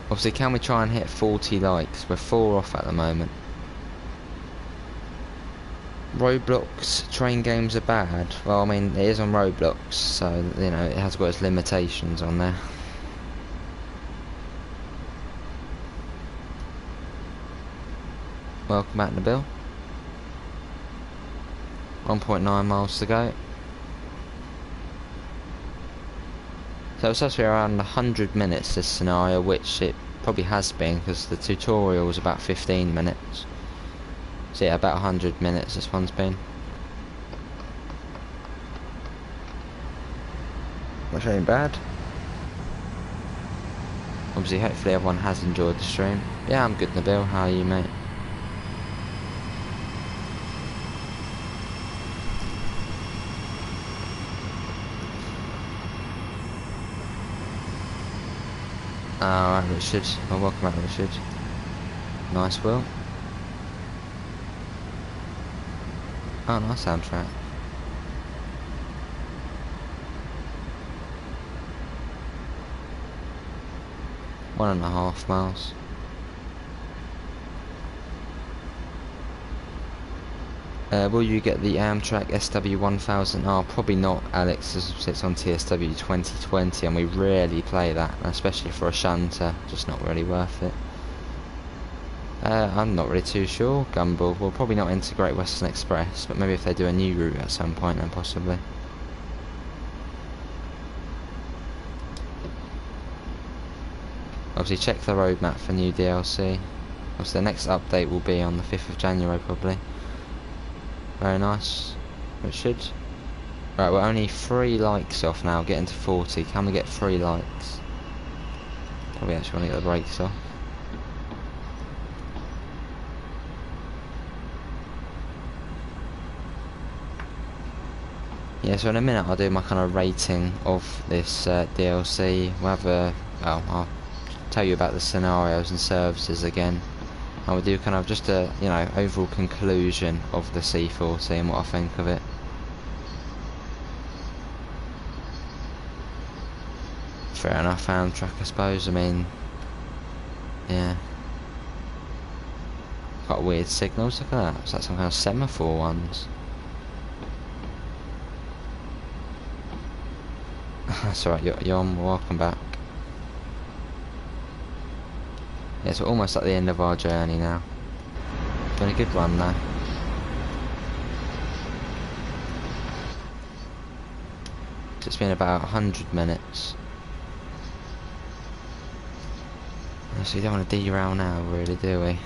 Obviously, can we try and hit 40 likes? We're 4 off at the moment. Roblox train games are bad. Well, I mean, it is on Roblox, so, you know, it has got its limitations on there. Welcome back, Nabil. 1.9 miles to go. So it's supposed to be around 100 minutes, this scenario, which it probably has been, because the tutorial was about 15 minutes. So yeah, about 100 minutes this one's been. Which ain't bad. Obviously, hopefully everyone has enjoyed the stream. Yeah, I'm good, Nabil. How are you, mate? Alright, Richard. Well, welcome back, Richard. Nice, Will. Oh, nice soundtrack. One and a half miles. Will you get the Amtrak SW1000R? Probably not, Alex, as it's on TSW 2020 and we rarely play that, especially for a shunter. Just not really worth it. I'm not really too sure. Gumball will probably not integrate Western Express, but maybe if they do a new route at some point, then possibly. Obviously, check the roadmap for new DLC. Obviously, the next update will be on the 5th of January, probably. Very nice, Richard. Right, we're only 3 likes off now, getting to 40. Can we get 3 likes? Probably actually want to get the brakes off. Yeah, so in a minute I'll do my kind of rating of this DLC. Well, I'll tell you about the scenarios and services again. I will do kind of just a, you know, overall conclusion of the C40 and what I think of it. Fair enough, found track, I suppose. I mean, yeah. Got weird signals, look at that. Is that some kind of semaphore ones? That's alright, you're on, welcome back. Yeah, so almost at the end of our journey now. Been a good run though. So it's been about 100 minutes. So you don't want to derail now, really, do we?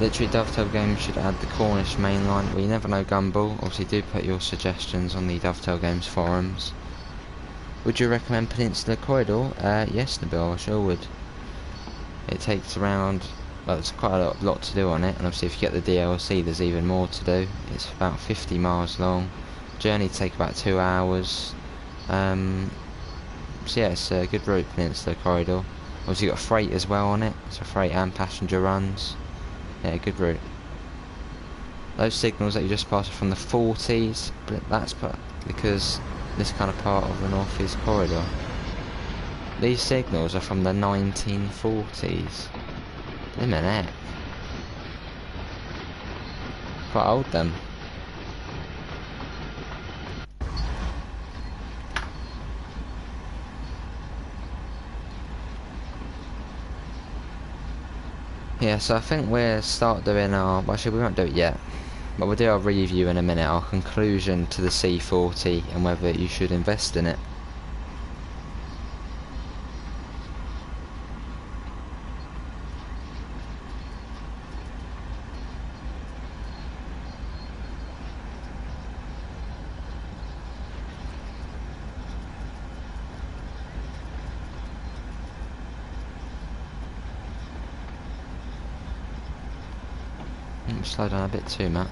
Literally, Dovetail Games should add the Cornish main line. We never know, Gumball. Obviously, do put your suggestions on the Dovetail Games forums. Would you recommend Peninsula Corridor? Yes, Nabil, I sure would. It takes around, well, there's quite a lot to do on it, and obviously if you get the DLC there's even more to do. It's about 50 miles long. Journey take about 2 hours. So yeah, it's a good route, Peninsula Corridor. Obviously you've got freight as well on it, so freight and passenger runs. Yeah, good route. Those signals that you just passed are from the 40s, but that's because this kind of part of the North East Corridor. These signals are from the 1940s. Blimmin' heck. Quite old then. Yeah, so I think we'll start doing our, well, actually we won't do it yet, but we'll do our review in a minute, our conclusion to the C40 and whether you should invest in it. Slow down a bit too much.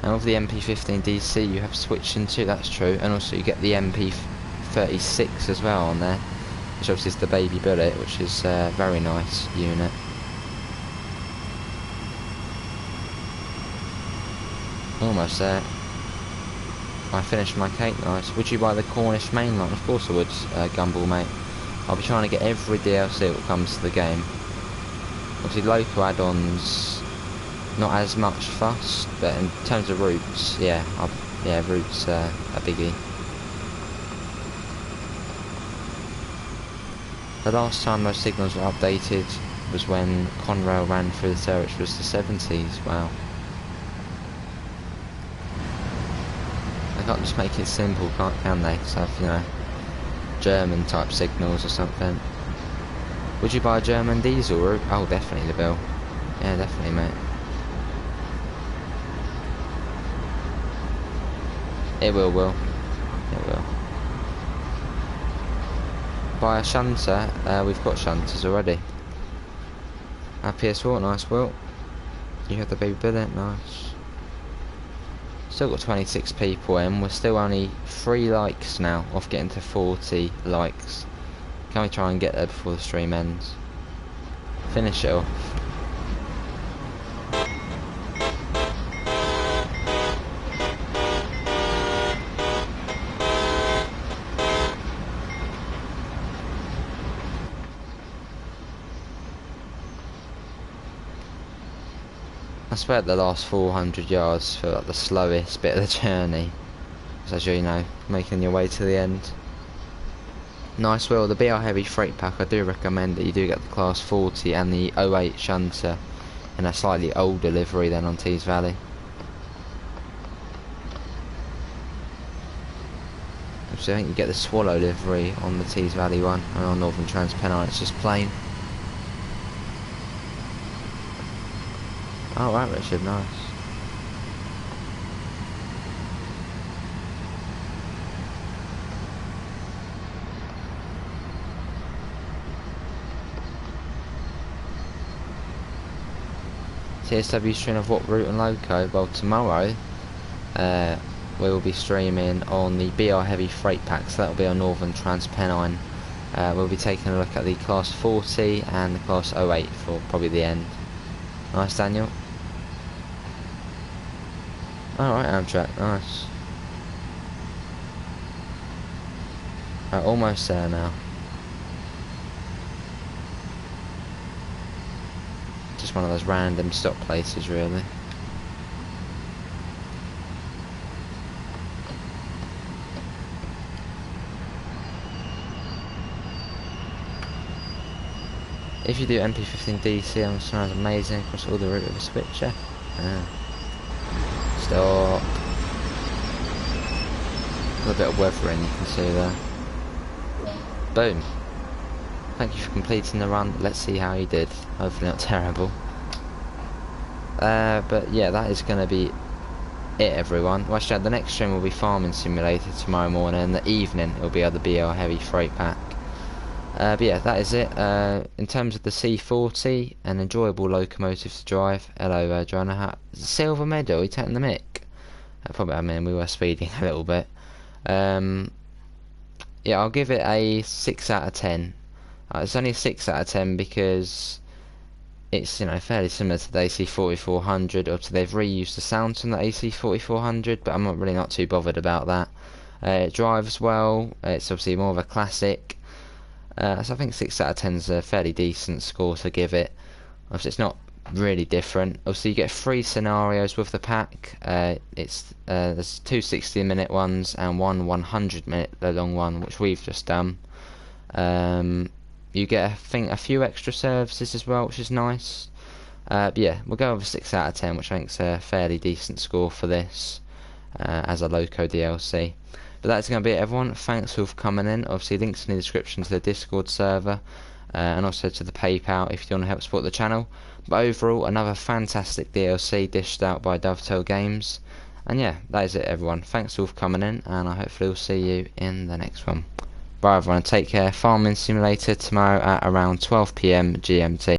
And with the MP15 DC you have switched into, that's true, and also you get the MP36 as well on there, which obviously is the baby bullet, which is a very nice unit. Almost there. I finished my cake, nice. Would you buy the Cornish mainline? Of course I would, Gumball mate. I'll be trying to get every DLC that comes to the game. Obviously local add-ons, not as much fuss, but in terms of routes, yeah, routes a biggie. The last time those signals were updated was when Conrail ran through the area, which was the 70s, wow. They can't just make it simple, can they? So have, you know, German type signals or something. Would you buy a German diesel route? Oh, definitely, the bill. Yeah, definitely, mate. It will. It will. Buy a shunter. We've got shunters already. PS4, nice, Will. You have the baby bullet, nice. Still got 26 people in. We're still only 3 likes now off getting to 40 likes. Can we try and get there before the stream ends? Finish it off. I swear the last 400 yards feel like the slowest bit of the journey. As you know, making your way to the end. Nice, Will. The BR Heavy Freight Pack, I do recommend that you do get the Class 40 and the 08 Shunter in a slightly older livery than on Tees Valley. So I think you get the Swallow livery on the Tees Valley one, and on Northern Transpennine it's just plain. Oh right, Richard, nice. TSW stream of what route and loco? Well, tomorrow we will be streaming on the BR Heavy Freight Pack, so that will be on Northern Transpennine. We'll be taking a look at the Class 40 and the Class 08 for probably the end. Nice, Daniel. Alright, Amtrak, nice. Almost there now. Just one of those random stop places, really. If you do MP15 DC, I'm sounds amazing across all the route of a switcher. Stop. A little bit of weathering you can see there. Boom. Thank you for completing the run. Let's see how you did. Hopefully not terrible. But yeah, that is going to be it, everyone. Watch out, the next stream will be Farming Simulator tomorrow morning. In the evening, it'll be the BR Heavy Freight Pack. But yeah, that is it. In terms of the C40, an enjoyable locomotive to drive. Hello, Joanna. Silver medal, you taking the mic? Probably, I mean, we were speeding a little bit. Yeah, I'll give it a 6 out of 10. It's only a 6 out of 10 because it's, you know, fairly similar to the AC4400. Obviously, they've reused the sounds from the AC4400, but I'm not too bothered about that. It drives well. It's obviously more of a classic. So I think 6 out of 10 is a fairly decent score to give it. Obviously, it's not really different. Obviously, you get 3 scenarios with the pack. There's 2 60-minute ones and one 100-minute long one, which we've just done. You get, I think, a few extra services as well, which is nice. But yeah, we'll go with a 6 out of 10, which I think is a fairly decent score for this as a Loco DLC. But that's going to be it, everyone. Thanks for coming in. Obviously, links in the description to the Discord server and also to the PayPal if you want to help support the channel. But overall, another fantastic DLC dished out by Dovetail Games. And yeah, that is it, everyone. Thanks for coming in, and I hopefully will see you in the next one. Bye, everyone. Take care. Farming Simulator tomorrow at around 12 PM GMT.